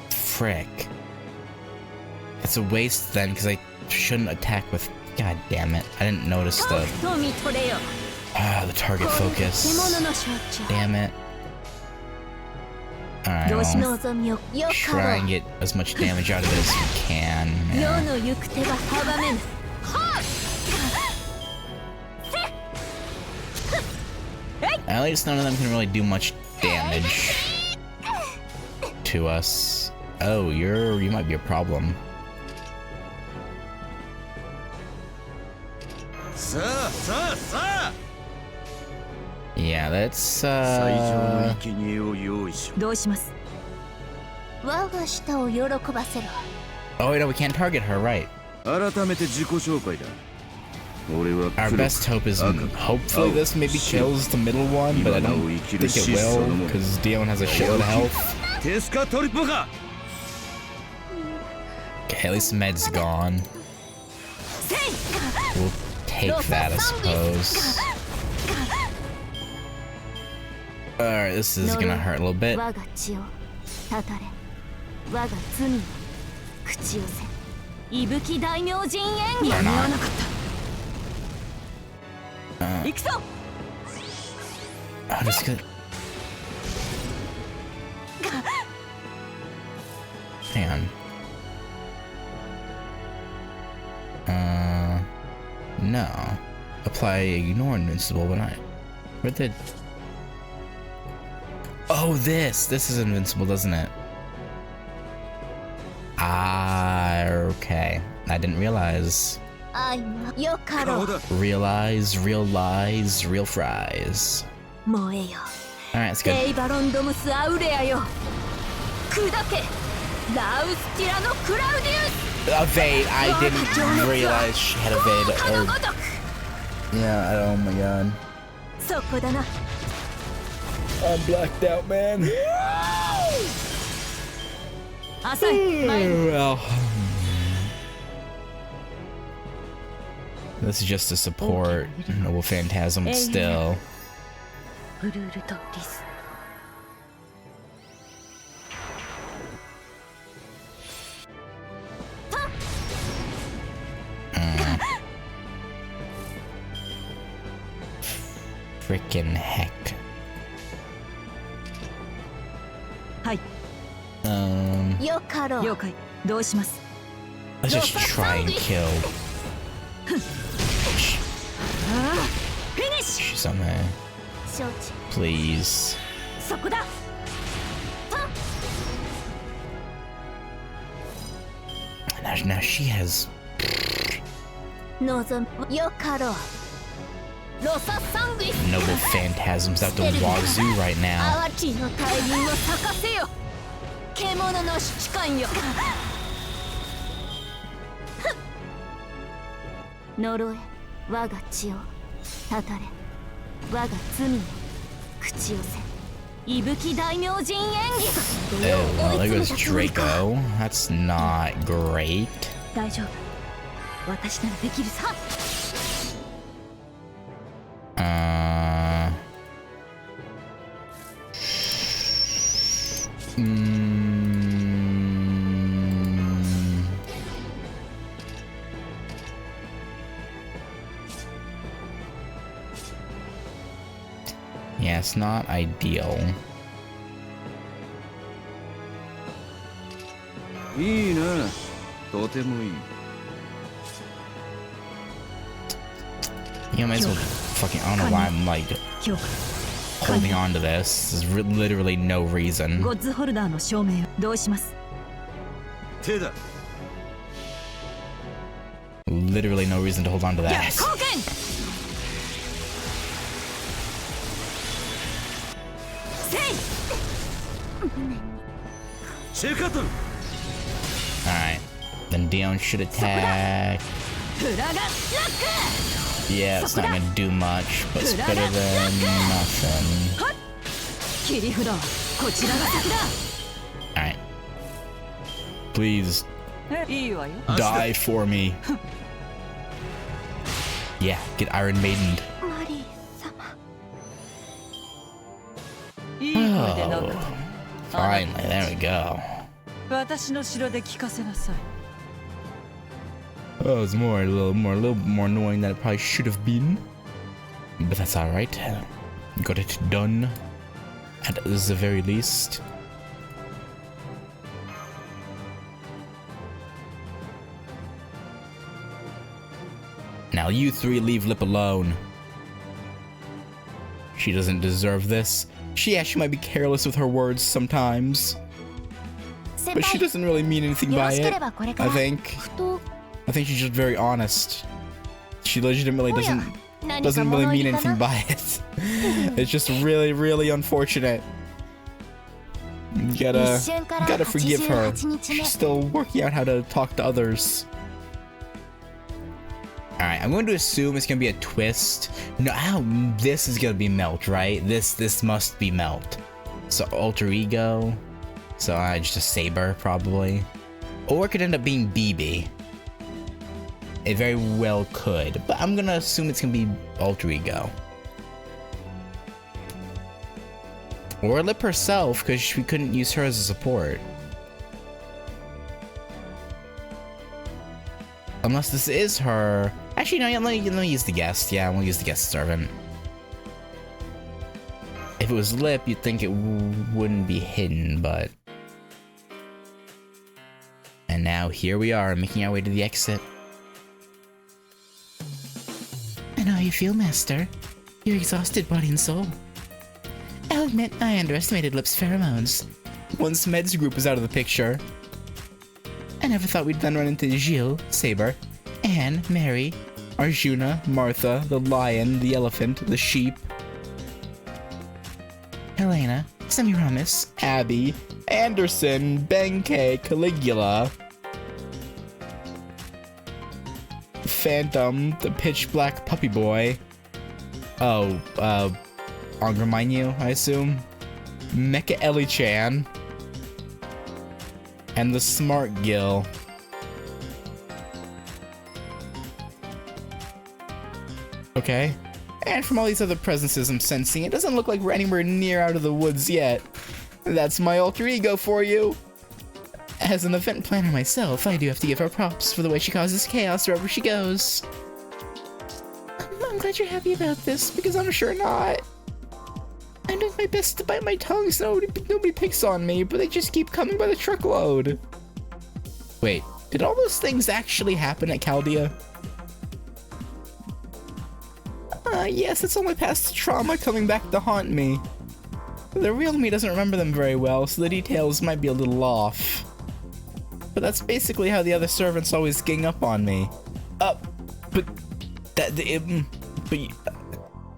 Frick. It's a waste then, because I shouldn't attack with... God damn it. I didn't notice the... the target focus. Damn it. Alright, well, try and get as much damage out of it as we can. Yeah. At least none of them can really do much damage to us. Oh, you might be a problem. Yeah, that's どうします 我が舌を喜ばせろ Oh wait, no, we can't target her, right? 改めて自己紹介だ Our best hope is hopefully this maybe kills the middle one, but I don't think it will, because Dion has a shitload of health. Okay, at least med's gone. We'll take that, I suppose. Alright, this is gonna hurt a little bit. 我が血をたたれ我が罪を口寄せ伊吹大明神演技 Or 間に合わ not. なかった行くぞ I'm just gonna... Hang on. No. Apply ignore invincible when I... Where did... Oh, this! This is invincible, doesn't it? Ah, okay. I didn't realize. 愛はよかろう Realize, real lies, real fries. 燃えよ Alright, that's デ good. イバロンドムスアウレアよ砕けラウスティラノクラウディウス Evade! I didn't realize she had evade. かの Or... ごとく Yeah, oh my god. そこだな I'm blacked out, man. 浅い前に Well... This is just to support Noble Phantasm, but still. ブルールとリス Frickin' heck. はい よかろう了解どうします Let's just try and kill. ああフィニッシ She's on there. 承知 Please. ュそこだ Now she has... 望むよかろうロササングイス Noble Phantasms out the wazoo right now. 淡きの大輪を咲かせよ獣の指揮官よ呪え我が血をたたれ我が罪を口寄せ伊吹大明神演技 Oh, well, there goes Draco. That's not great. 大丈夫私ならできるさ Yeah, it's not ideal. いいな。とてもいい。 You might as well fucking. I don't know why I'm like 強化 holding on to this. There's literally no reason. ゴッズホルダーの証明をどうします？手だ。 Literally no reason to hold on to 逆 that. 貢献。せい。シェカトル。 Alright. Then Dion should attack. フラガラッ Yeah, it's not gonna do much, but it's better than nothing. ク。切り札はこちらが先だ。 Alright. Please いいわよ。 die for me. Yeah, get Iron Maidened. マリー様。いい声で泣 Oh, く。 finally, there we go. 私の城で聞かせなさい。 Oh, it's a little more annoying than it probably should have been. But that's alright. Got it done. At the very least. Now you three leave Lip alone. She doesn't deserve this. She might be careless with her words sometimes. 先 But she 輩、 doesn't really mean anything よろ by しけ it, ればこれか I ら think. ふと I think she's just very honest. She legitimately おや doesn't 何か really 物 mean 言いか anything な by it. It's just really unfortunate. You 一 gotta 瞬から forgive her. 88日目 She's still working out how to talk to others. Alright, I'm going to assume it's gonna be a twist. No, this is gonna be Melt, right? This must be Melt. So alter ego. So just a Saber probably. Or it could end up being BB. It very well could, but I'm gonna assume it's gonna be alter ego. Or Lip herself, because we couldn't use her as a support. Unless this is her. Actually, no, let me use the guest. Yeah, I'm gonna use the guest servant. If it was Lip, you'd think it wouldn't be hidden, but... And now here we are, making our way to the exit. I know how you feel, Master. You're exhausted, body and soul. I'll admit I underestimated Lip's pheromones. Once Med's group was out of the picture, I never thought we'd then run into Gilles, Saber, Anne, Mary, Arjuna, Martha, the lion, the elephant, the sheep, Helena, Semiramis, Abby, Anderson, Benkei, Caligula, Phantom, the pitch black puppy boy. Oh, Angramanyu, I assume. Mecha Ellie-chan. And the smart Gil. Okay. And from all these other presences I'm sensing, it doesn't look like we're anywhere near out of the woods yet. That's my alter ego for you. As an event planner myself, I do have to give her props for the way she causes chaos wherever she goes. I'm glad you're happy about this, because I'm sure not. I'm doing my best to bite my tongue so nobody picks on me, but they just keep coming by the truckload. Wait, did all those things actually happen at Chaldea? Yes, it's only past trauma coming back to haunt me. The real me doesn't remember them very well, so the details might be a little off. But that's basically how the other servants always gang up on me. But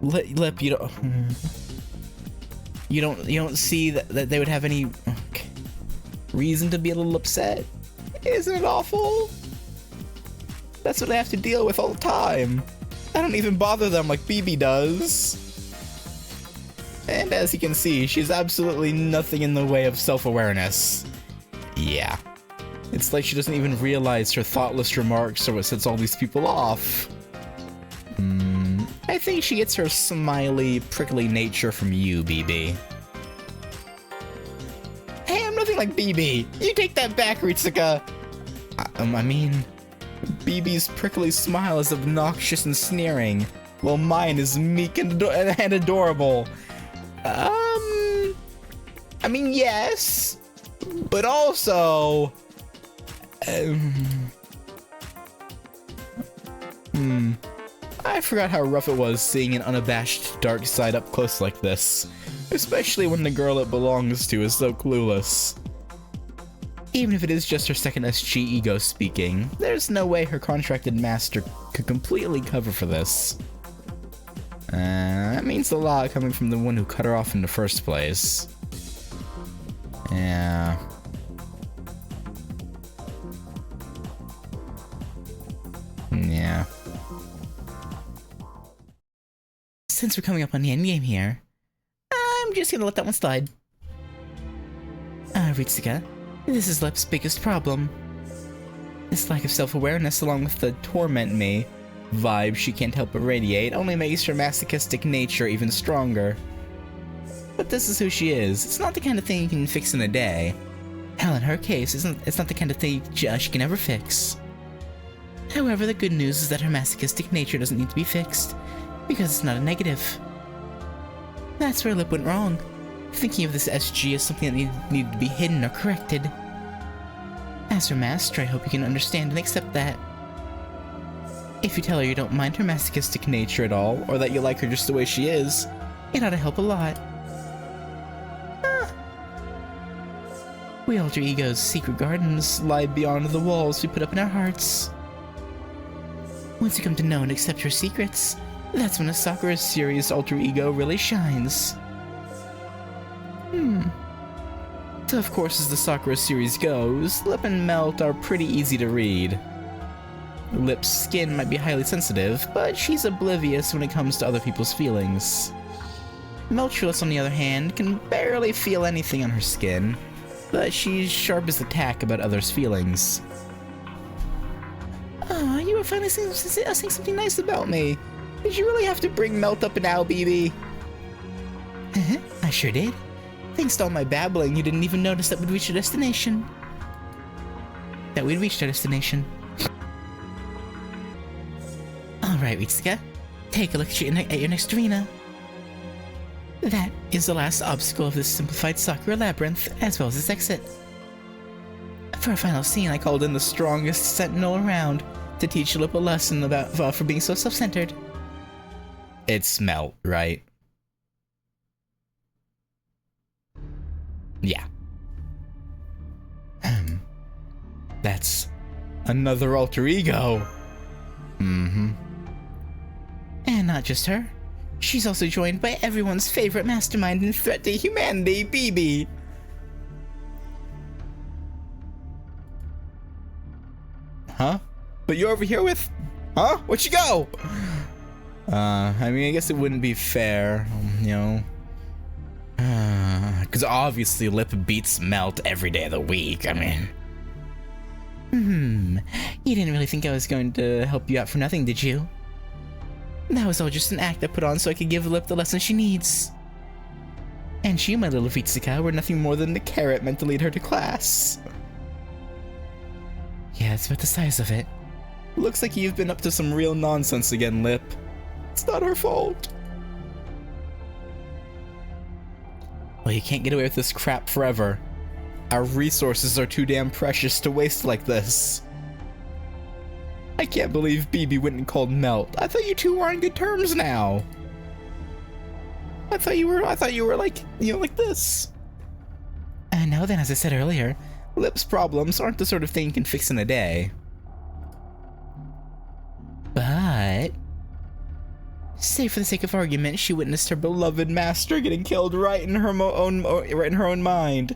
Lip, you don't see that they would have any reason to be a little upset? Isn't it awful? That's what I have to deal with all the time. I don't even bother them like BB does. And as you can see, she's absolutely nothing in the way of self-awareness. Yeah. It's like she doesn't even realize her thoughtless remarks are what sets all these people off. I think she gets her smiley, prickly nature from you, BB. Hey, I'm nothing like BB! You take that back, Ritsuka! I mean... BB's prickly smile is obnoxious and sneering, while mine is meek and adorable. I mean, yes, but also, I forgot how rough it was seeing an unabashed dark side up close like this, especially when the girl it belongs to is so clueless. Even if it is just her second SG ego speaking, there's no way her contracted master could completely cover for this. That means a lot coming from the one who cut her off in the first place. Yeah. Yeah. Since we're coming up on the endgame here, I'm just gonna let that one slide. Ritsuka, this is Lep's biggest problem. This lack of self-awareness, along with the torment me vibe she can't help but radiate, only makes her masochistic nature even stronger. But this is who she is. It's not the kind of thing you can fix in a day. Hell, in her case, it's not the kind of thing she can ever fix. However, the good news is that her masochistic nature doesn't need to be fixed, because it's not a negative. That's where Lip went wrong, thinking of this SG as something that needed to be hidden or corrected. As her master, I hope you can understand and accept that. If you tell her you don't mind her masochistic nature at all, or that you like her just the way she is, it ought to help a lot. We alter ego's secret gardens lie beyond the walls we put up in our hearts. Once you come to know and accept her secrets, that's when a Sakura series alter ego really shines. So of course, as the Sakura series goes, Lip and Melt are pretty easy to read. Lip's skin might be highly sensitive, but she's oblivious when it comes to other people's feelings. Meltrulus, on the other hand, can barely feel anything on her skin, but she's sharp as a tack about others' feelings. Aw, you were finally saying something nice about me. Did you really have to bring Melt up and out, BB? I sure did. Thanks to all my babbling, you didn't even notice that we'd reached our destination. Alright, Ritsuka. Take a look at your next arena. That is the last obstacle of this simplified Sakura labyrinth, as well as its exit. For our final scene, I called in the strongest sentinel around to teach Lip a lesson for being so self-centered. It's Melt, right? Yeah. That's another alter ego. And not just her. She's also joined by everyone's favorite mastermind and threat to humanity, BB. Huh? But you're over here with... Huh? Where'd you go? I mean, I guess it wouldn't be fair, you know. Because obviously Lip beats Melt every day of the week, I mean. You didn't really think I was going to help you out for nothing, did you? That was all just an act I put on so I could give Lip the lesson she needs. And you, my little Ritsuka, were nothing more than the carrot meant to lead her to class. Yeah, it's about the size of it. Looks like you've been up to some real nonsense again, Lip. It's not her fault. Well, you can't get away with this crap forever. Our resources are too damn precious to waste like this. I can't believe BB went and called Melt. I thought you two were on good terms now. I thought you were like, you know, like this. And now then, as I said earlier, Lip's problems aren't the sort of thing you can fix in a day. But say for the sake of argument, she witnessed her Beloved master getting killed right in her own mind.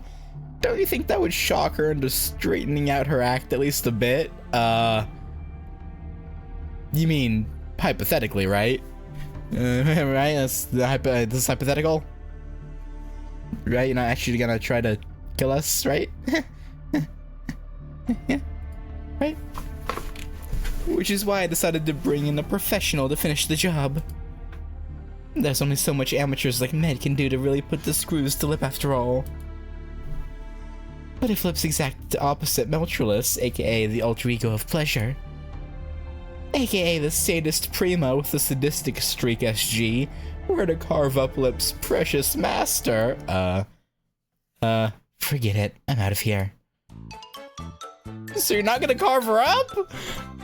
Don't you think that would shock her into straightening out her act at least a bit? You mean hypothetically, right? Right? This is hypothetical, right? You're not actually gonna try to kill us, right? Yeah, right? Which is why I decided to bring in a professional to finish the job. There's only so much amateurs like Med can do to really put the screws to Lip after all. But if Lip's exact opposite Meltrulus, aka the alter ego of pleasure, aka the sadist prima with the sadistic streak SG, were to carve up Lip's precious master, forget it. I'm out of here. So you're not gonna carve her up?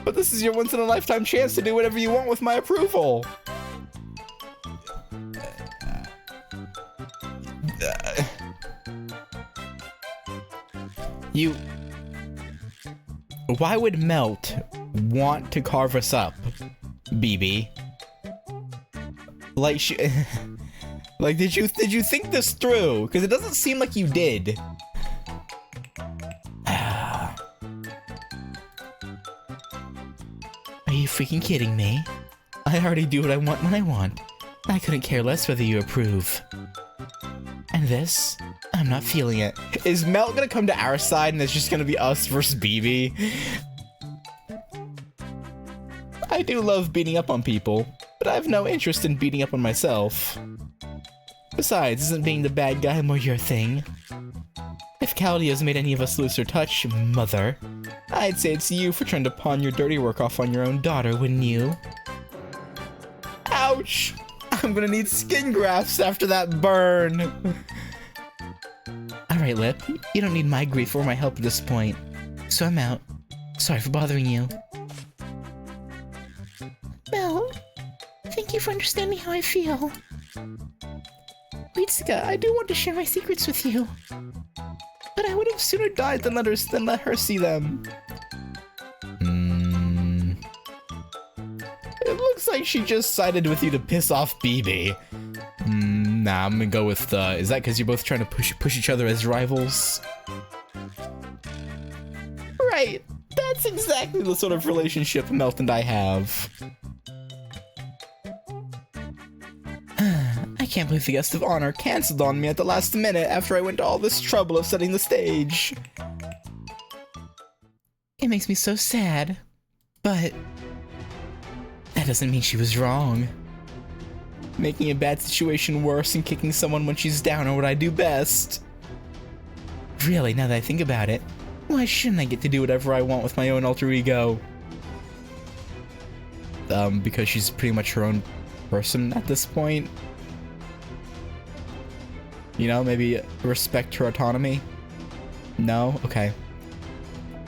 But this is your once-in-a-lifetime chance to do whatever you want with my approval. Why would Melt want to carve us up, BB? Like, like, did you think this through? Because it doesn't seem like you did. Are you freaking kidding me? I already do what I want when I want. I couldn't care less whether you approve. And this? I'm not feeling it. Is Melt gonna come to our side and it's just gonna be us versus BB? I do love beating up on people, but I have no interest in beating up on myself. Besides, isn't being the bad guy more your thing? If Caldio's made any of us lose her touch, mother, I'd say it's you for trying to pawn your dirty work off on your own daughter, wouldn't you? Ouch! I'm gonna need skin grafts after that burn! Alright, Lip, you don't need my grief or my help at this point. So I'm out. Sorry for bothering you. Mel, thank you for understanding how I feel. Ritsuka, I do want to share my secrets with you. But I would have sooner died than let her see them. It looks like she just sided with you to piss off BB. Nah, I'm gonna go with, is that because you're both trying to push each other as rivals? Right, that's exactly the sort of relationship Melt and I have. I can't believe the guest of honor canceled on me at the last minute after I went to all this trouble of setting the stage. It makes me so sad, but that doesn't mean she was wrong. Making a bad situation worse and kicking someone when she's down are what I do best. Really, now that I think about it, why shouldn't I get to do whatever I want with my own alter ego? Because she's pretty much her own person at this point. You know, maybe respect her autonomy? No? Okay.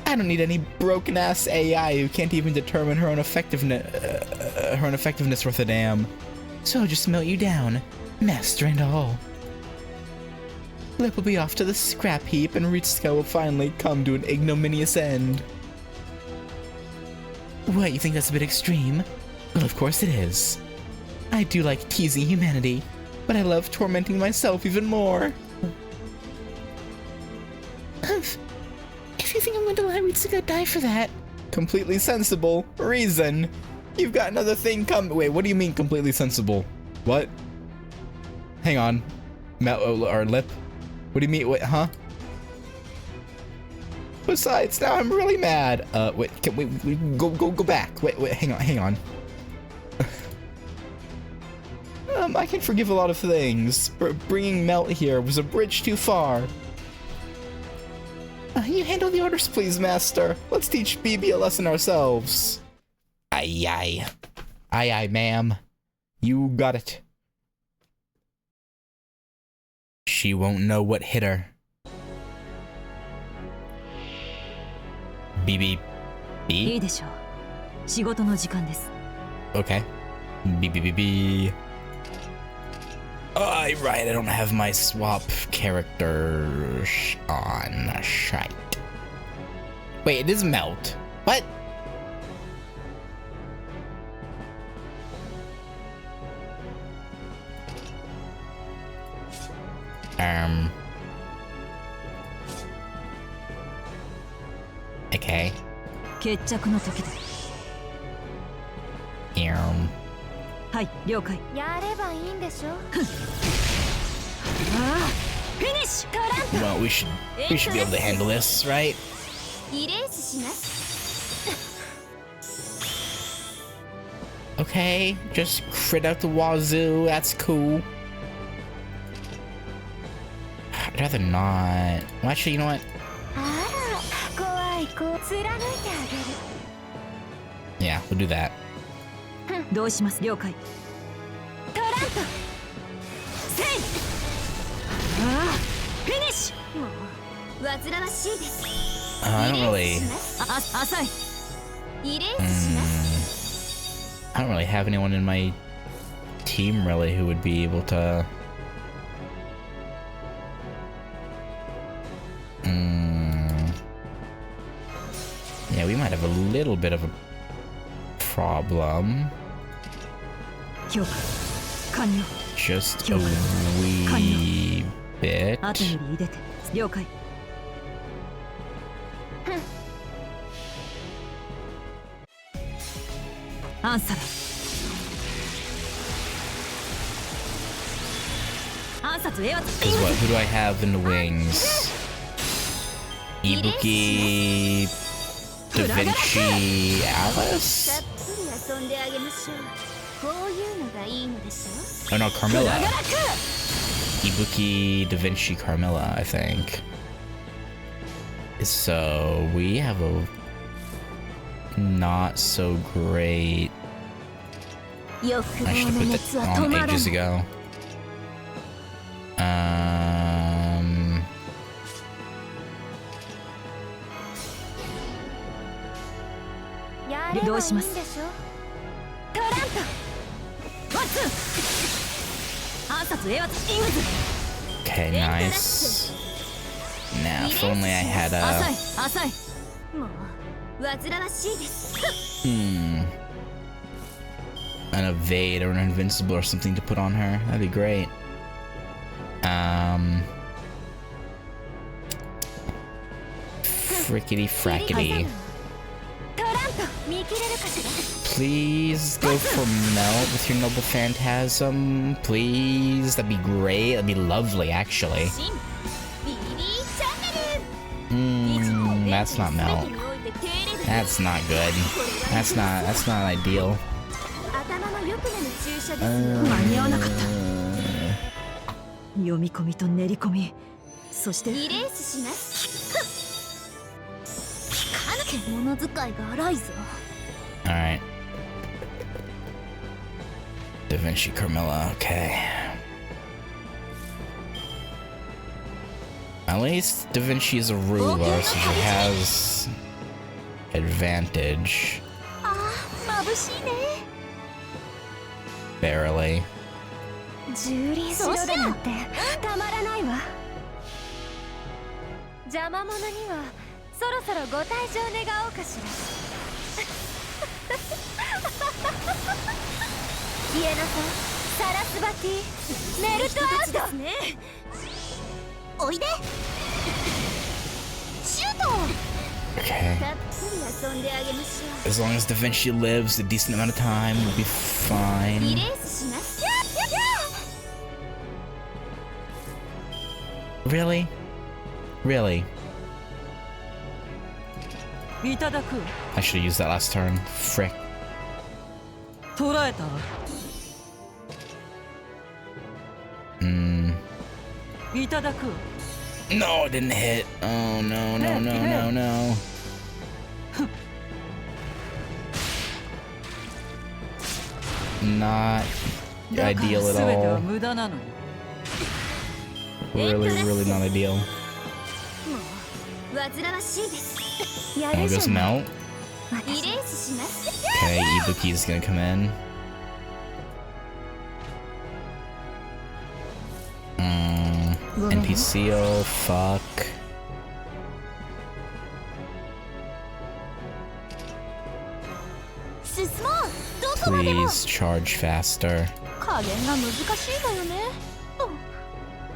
I don't need any broken-ass AI who can't even determine her own effectiveness worth a damn. So I'll just melt you down, master and all. Lip will be off to the scrap heap and Ritsuka will finally come to an ignominious end. What, you think that's a bit extreme? Well, of course it is. I do like teasing humanity, but I love tormenting myself even more. If you think I'm going to let Ritsuka die for that... Completely sensible. Reason. You've got another thing Wait, what do you mean completely sensible? What? Hang on. Or Lip? What do you mean? Wait, huh? Besides, now I'm really mad. Wait, can we go back. Wait, hang on. I can forgive a lot of things, but bringing Melt here was a bridge too far. You handle the orders, please, Master. Let's teach BB a lesson ourselves. Aye, Aye, ma'am. You got it. She won't know what hit her. BB. いいでしょう。仕事の時間です。 Okay. BBBB. Oh, right, I don't have my swap character on. Shite. Wait, it is Melt. What? Okay. 決着の時だ。はい、了解。やればいいんでしょ。フィニッシュ。トランプ。 Well, we should be able to handle this, right? リレースします。 Okay, just crit out the wazoo. That's cool. I'd rather not. Well, actually, you know what? あら、怖い子を貫いてあげる。 Yeah, we'll do that. どうします？了解。トランプ。セイ。フィニッシュ。もう煩わしいです。I don't really. 浅い。リレースします I don't really have anyone in my team really who would be able to. Yeah, we might have a little bit of a problem. 評価完了。 Just a wee bit. 後より入れて了解。アンサラ。暗殺エア Because what? Who do I have in the wings? Ibuki, Da Vinci, た Alice? っぷり遊んであげましょうこういうのがいいのでしょ Oh no, Carmilla. Ibuki, Da Vinci, Carmilla, I think. So we have a not so great. 欲 I 望 should の have put 熱は that 止 on まら ages ない ago.やればいいんでしょトラントワンツー暗殺エアイングズ Okay, nice. Now, if only I had 浅 a い浅いもう煩わしいです an evade or an invincible or something to put on her. That'd be great. Frickety frackety. トラント見切れるかしら Please go for melt with your noble phantasm. Please, that'd be great. That'd be lovely, actually. 新ビビーチャンネル That's not melt. 全てにおいて低レベル That's not good. That's not ideal. 頭の良くなる注射ですよ間に合わなかった読み込みと練り込みそしてリレースします獣使いが荒いぞ Alright. Da Vinci Carmilla, okay. At least Da Vinci is a ruler, so she has advantage. ああ眩しいね Barely. 蹂躙しろだなんてたまらないわ邪魔者にはそろそろご退場願おうかしらイエナさんサラスバティメルトアウトですねおいでシュート Okay. たっぷり遊んであげましょ As long as Da Vinci lives a decent amount of time, we'll be うリ fine. レースします Really? Really? いただく I should have used that last turn. Frick. 捕らえたわ いただく No, it didn't hit. Oh, no, no, no, no, no. Not だから ideal 全 at ては all. 無駄なのに Really, really not ideal. もう煩わしいですや And る it じ goes ゃない melt. リレースします Okay, Ibuki's gonna come in. NPCO, fuck. 進もうどこまでも Please charge faster. 加減が難しいのよね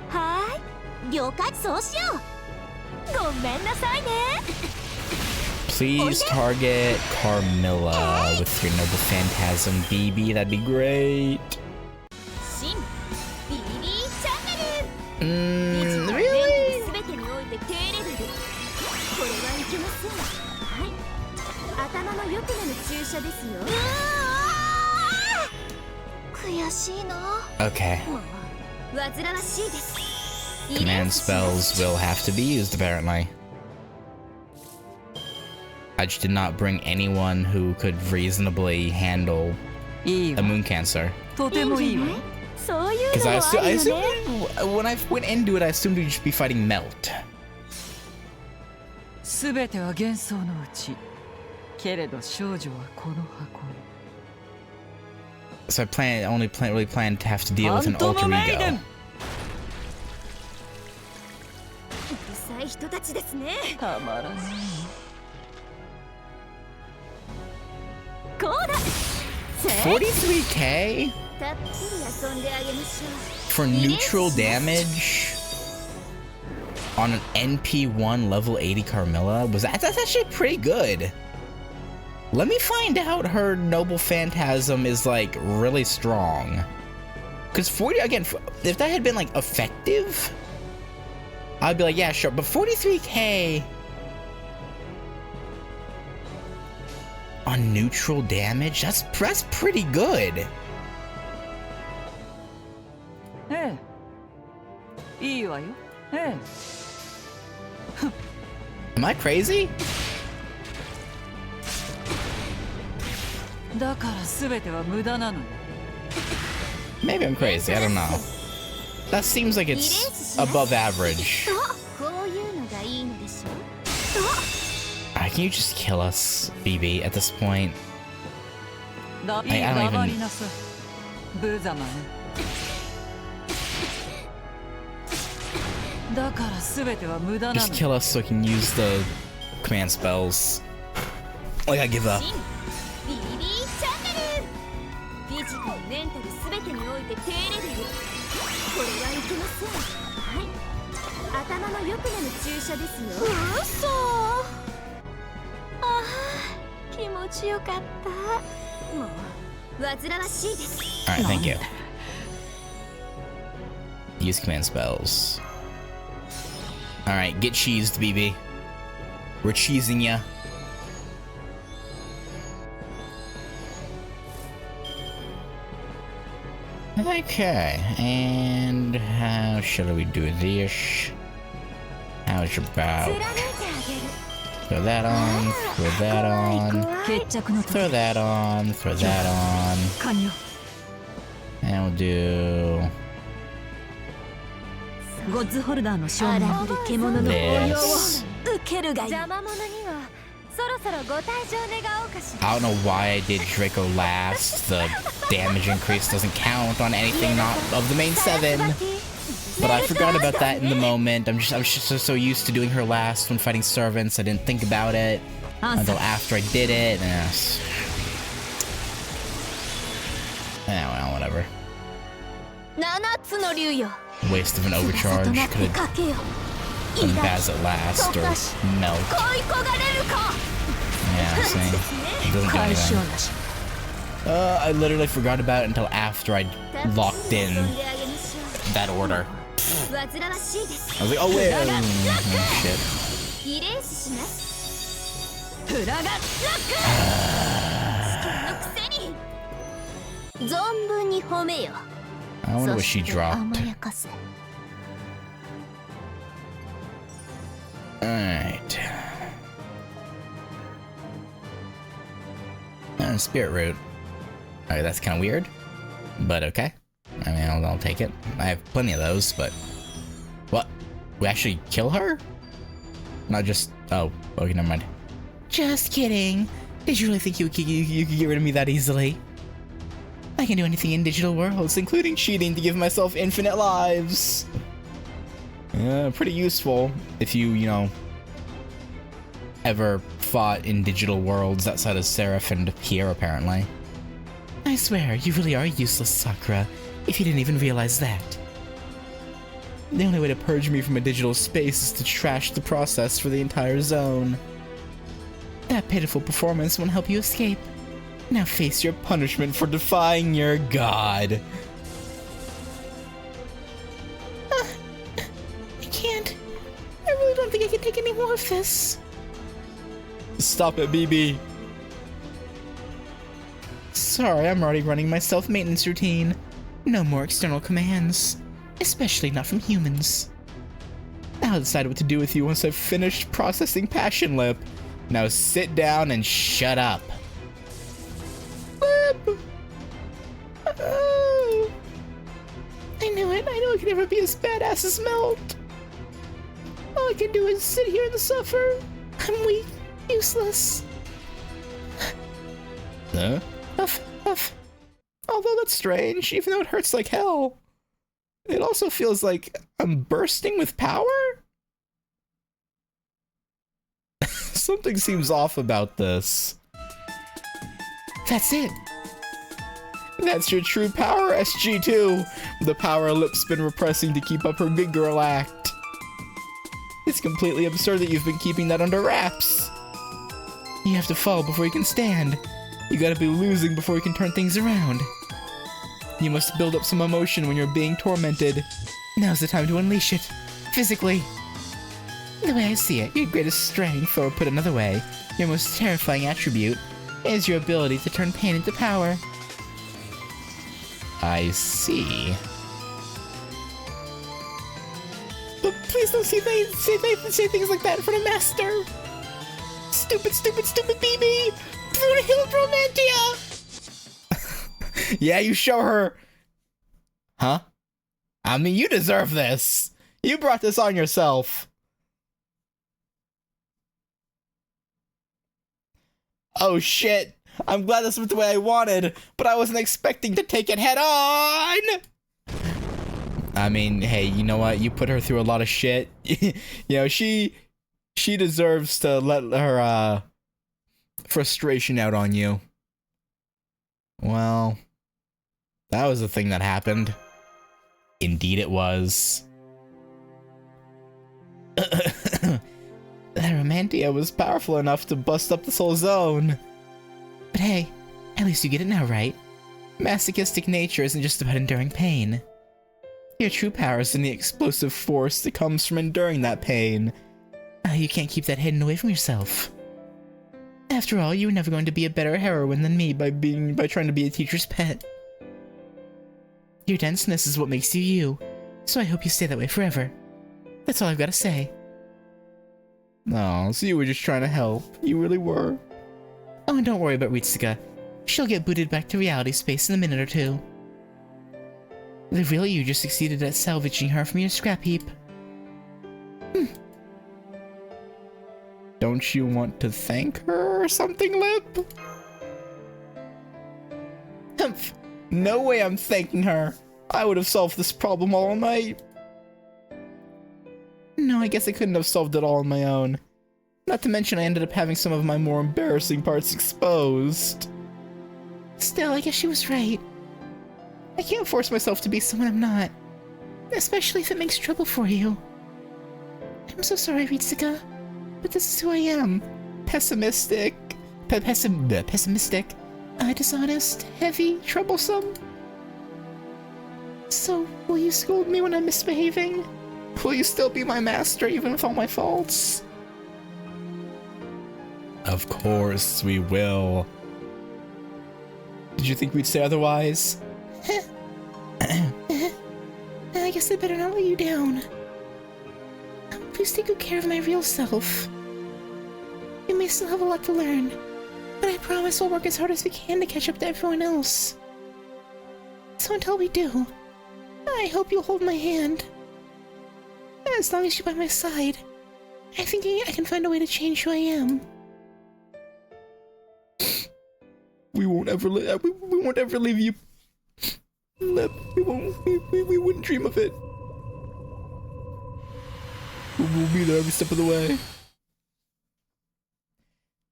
はーい了解そうしようごめんなさいね Please target Carmilla with your noble phantasm, BB. That'd be great. 新ビビーチャンネル Really? すべてにおいて低レベルこれはいけませんはい頭の良くなる注射ですよ悔しいな Okay. もう煩わしいです Command spells will have to be used, apparently. I just did not bring anyone who could reasonably handle いい a わ moon cancer. とてもいいわそういう Because の I もあるよね assumed when I went into it, I assumed we'd just be fighting Melt. 全ては幻想のうち。けれど少女はこの箱に。 So I really plan to have to deal with an alter ego. うるさい人たちですね。たまらない。こうだ。 43k たっぷり遊んであげましょう。 for neutral damage on an NP1 level 80 Carmilla? That's actually pretty good. Let me find out her Noble Phantasm is like really strong. Cause 40 again, if that had been like effective, I'd be like, yeah, sure. But 43k on neutral damage, that's pretty good. ええ。いいわよ。ええ。 Am I crazy? だから全ては無駄なのよ。 Maybe I'm crazy, I don't know. That seems like it's above average. こういうのがいいのでしょ。 Can you just kill us, BB, at this point? だ、いい I don't 黙 even- りなさい。無様ね。だから全ては無駄な Just の kill よ。 us so I can use the command spells. Like I give up. ビビチャンネル。フィジカル、メンタルすべてにおいて低レベル。これはいけません。はい。頭の良くなる注射ですよ。うそ。ああ、気持ちよかった。もう煩わしいです。 Alright, thank you. Use command spells. Alright, get cheesed, BB. We're cheesing ya. Okay, and how shall we do this? How's your bow? 貫いてあげる。 Throw that on, throw that on, 決着の時。 throw that on, throw that on. 完了。 And we'll do ゴッズホルダーの正あ面。らゆる獣の応用を this. 受けるがいい。邪魔者にはそろそろご退場願おうかしら。 I don't know why I did Draco last. The damage increase doesn't count on anything not of the main 7. But I forgot about that in the moment. I'm just so used to doing her last when fighting servants. I didn't think about it until after I did it. Yes. Well, whatever. 7つの竜よ。 Waste of an overcharge. となって Could かけよ。 have done Baz at last or melt. 恋焦がれるか。 Yeah, see. It doesn't do 解消 anything. なし。 I literally forgot about it until after I locked in 遊んであげましょ that order. う。煩わしいです。 I was like, oh wait, shit. リレースします。フラガッロック。試験のくせに。存分に褒めよ。 I wonder what she そして dropped. 甘やかせ。 Alright. Spirit root. Alright, that's kind of weird, but okay. I mean, I'll take it. I have plenty of those, but what? We actually kill her? Not just. Oh, okay, never mind. Just kidding. Did you really think you could get rid of me that easily? I can do anything in digital worlds, including cheating to give myself infinite lives. Pretty useful if you know, ever fought in digital worlds outside of Seraph and here, apparently. I swear, you really are useless, Sakura, if you didn't even realize that. The only way to purge me from a digital space is to trash the process for the entire zone. That pitiful performance won't help you escape. Now face your punishment for defying your god. I can't. I really don't think I can take any more of this. Stop it, BB. Sorry, I'm already running my self-maintenance routine. No more external commands. Especially not from humans. I'll decide what to do with you once I've finished processing PASSIONLIP. Now sit down and shut up. Oh. I knew it. I know I could never be as badass as Melt. All I can do is sit here and suffer. I'm weak, useless. Huh? Huff, huff. Although that's strange, even though it hurts like hell. It also feels like I'm bursting with power? Something seems off about this. That's it. That's your true power, SG2. The power Lip's been repressing to keep up her good girl act. It's completely absurd that you've been keeping that under wraps. You have to fall before you can stand. You gotta be losing before you can turn things around. You must build up some emotion when you're being tormented. Now's the time to unleash it. Physically. The way I see it, Your greatest strength, or put another way, your most terrifying attribute, is your ability to turn pain into power. I see. But please don't say things like that in front of Master. Stupid, stupid, stupid BB! Brunhild Romantia! Yeah, you show her. Huh? I mean, you deserve this. You brought this on yourself. Oh shit. I'm glad this went the way I wanted, but I wasn't expecting to take it head on. I mean, hey, you know what? You put her through a lot of shit. You know, she deserves to let her frustration out on you. Well, that was the thing that happened. Indeed it was. That Romantia was powerful enough to bust up this whole zone. But hey, at least you get it now, right? Masochistic nature isn't just about enduring pain. Your true power is in the explosive force that comes from enduring that pain. You can't keep that hidden away from yourself. After all, you were never going to be a better heroine than me by trying to be a teacher's pet. Your denseness is what makes you you, so I hope you stay that way forever. That's all I've got to say. Oh, so you were just trying to help. You really were. Oh, and don't worry about Ritsuka. She'll get booted back to reality space in a minute or two. The real you just succeeded at salvaging her from your scrap heap. Don't you want to thank her or something, Lip? Humph. No way I'm thanking her. I would have solved this problem all night. No, I guess I couldn't have solved it all on my own. Not to mention I ended up having some of my more embarrassing parts exposed. Still, I guess she was right. I can't force myself to be someone I'm not. Especially if it makes trouble for you. I'm so sorry, Ritsuka. But this is who I am. Pessimistic. Pessimistic. Dishonest. Heavy. Troublesome. So, will you scold me when I'm misbehaving? Will you still be my master even with all my faults? Of course we will. Did you think we'd say otherwise? I guess I better not let you down. Please take good care of my real self. You may still have a lot to learn, but I promise we'll work as hard as we can to catch up to everyone else. So until we do, I hope you'll hold my hand. As long as you're by my side, I think I can find a way to change who I am. We won't ever leave you. Lip, we wouldn't dream of it. We'll be there every step of the way.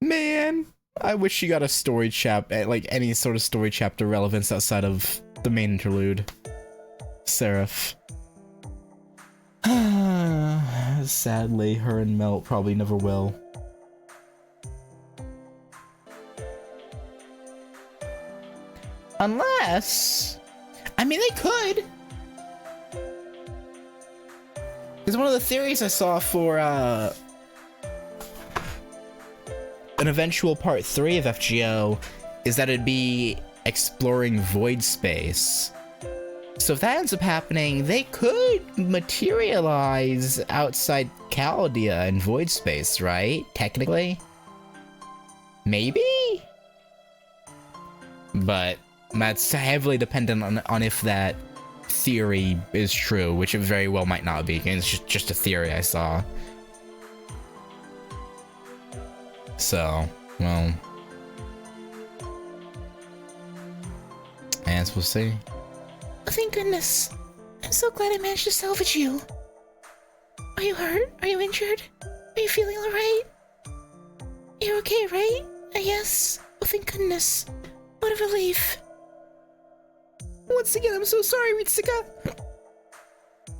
Man, I wish she got a story like any sort of story chapter relevance outside of the main interlude. Seraph. Sadly, her and Melt probably never will. Unless... I mean, they could! Because one of the theories I saw for, an eventual part 3 of FGO is that it'd be exploring void space. So if that ends up happening, they could materialize outside Caldia in void space, right? Technically? Maybe? But that's heavily dependent on if that theory is true, which it very well might not be. It's just a theory I saw. So, well, as we'll see. Oh, thank goodness. I'm so glad I managed to salvage you. Are you hurt? Are you injured? Are you feeling alright? You're okay, right? Yes. Oh, thank goodness. What a relief. Once again, I'm so sorry, Ritsuka.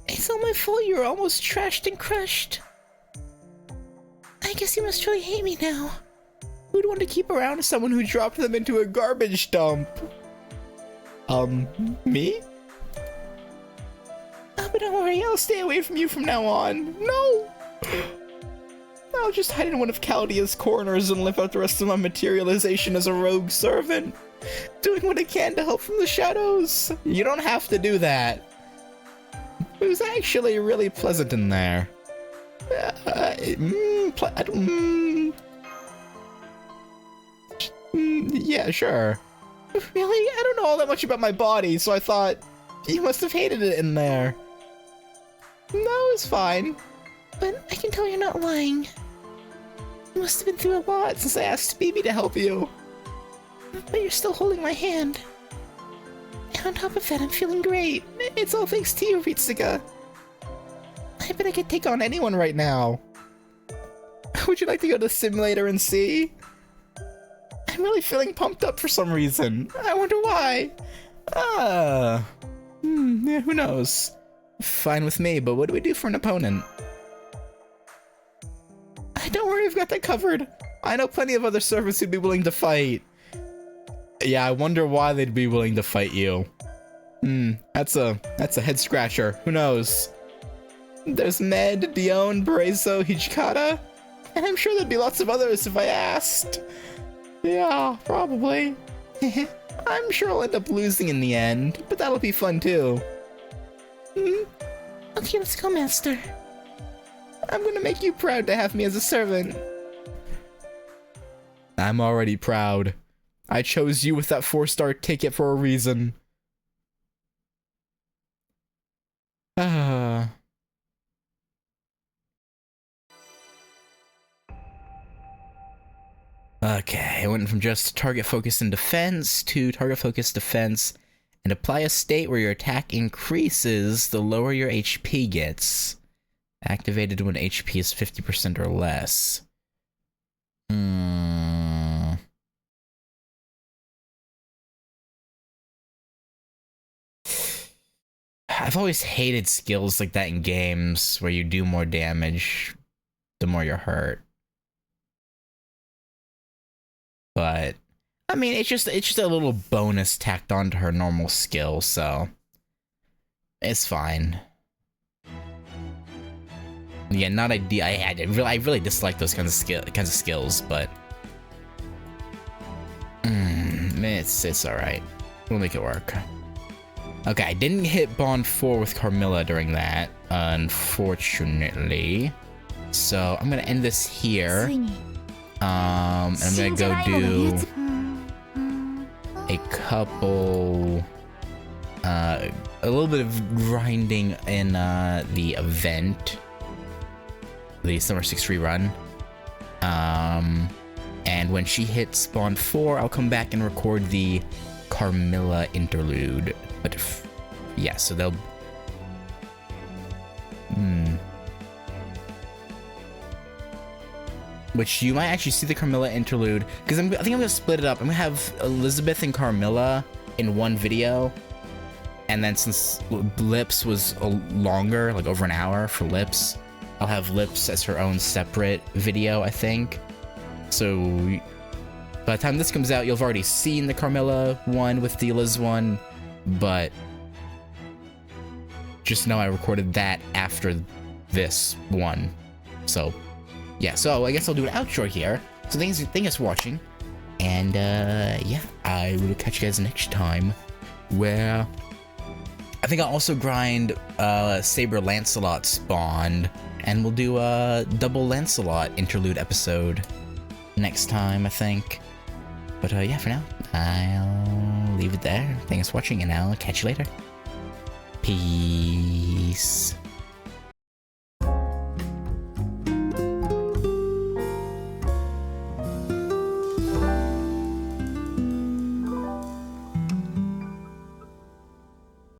It's all my fault you were almost trashed and crushed. I guess you must really hate me now. Who'd want to keep around someone who dropped them into a garbage dump? Me? But don't worry, I'll stay away from you from now on. No! I'll just hide in one of Chaldea's corners and live out the rest of my materialization as a rogue servant, doing what I can to help from the shadows. You don't have to do that. It was actually really pleasant in there. Yeah, sure. Really? I don't know all that much about my body, so I thought you must have hated it in there. No, it's fine. But I can tell you're not lying. You must have been through a lot Since I asked Bibi to help you. but you're still holding my hand. And on top of that, I'm feeling great. It's all thanks to you, Ritsuka. I bet I could take on anyone right now. Would you like to go to the simulator and see? I'm really feeling pumped up for some reason. I wonder why. Yeah, who knows? Fine with me, but what do we do for an opponent? Don't worry, I've got that covered. I know plenty of other servants who'd be willing to fight. Yeah, I wonder why they'd be willing to fight you. That's a head scratcher. Who knows? There's Med, Dion, Brazo, Hijikata, and I'm sure there'd be lots of others if I asked. Yeah, probably. I'm sure I'll end up losing in the end, but that'll be fun too. Okay, let's go, Master. I'm gonna make you proud to have me as a servant. I'm already proud. I chose you with that 4-star ticket for a reason. Okay, I went from just target focus and defense to target focus defense, and apply a state where your attack increases the lower your HP gets. Activated when HP is 50% or less. I've always hated skills like that in games where you do more damage the more you're hurt. But I mean, it's just a little bonus tacked onto her normal skill, so it's fine. Yeah, not ideal. I really dislike those kinds of skills, but it's all right. We'll make it work. Okay, I didn't hit Bond 4 with Carmilla during that, unfortunately. So I'm gonna end this here. And I'm gonna go do a couple, a little bit of grinding in the event, the Summer 6 rerun. And when she hits Bond 4, I'll come back and record the Carmilla interlude. But yeah, so they'll which you might actually see the Carmilla interlude, because I think I'm gonna split it up. I'm gonna have Elizabeth and Carmilla in one video, and then since Lips was longer, like over an hour for Lips, I'll have Lips as her own separate video, I think. So by the time this comes out, you'll have already seen the Carmilla one with the Liz one, but just know I recorded that after this one. So yeah, so I guess I'll do an outro here. So thanks for watching, and yeah, I will catch you guys next time, where I think I'll also grind Saber Lancelot spawned, and we'll do a double Lancelot interlude episode next time, I think. But yeah, for now, I'll leave it there. Thanks for watching, and I'll catch you later. Peace.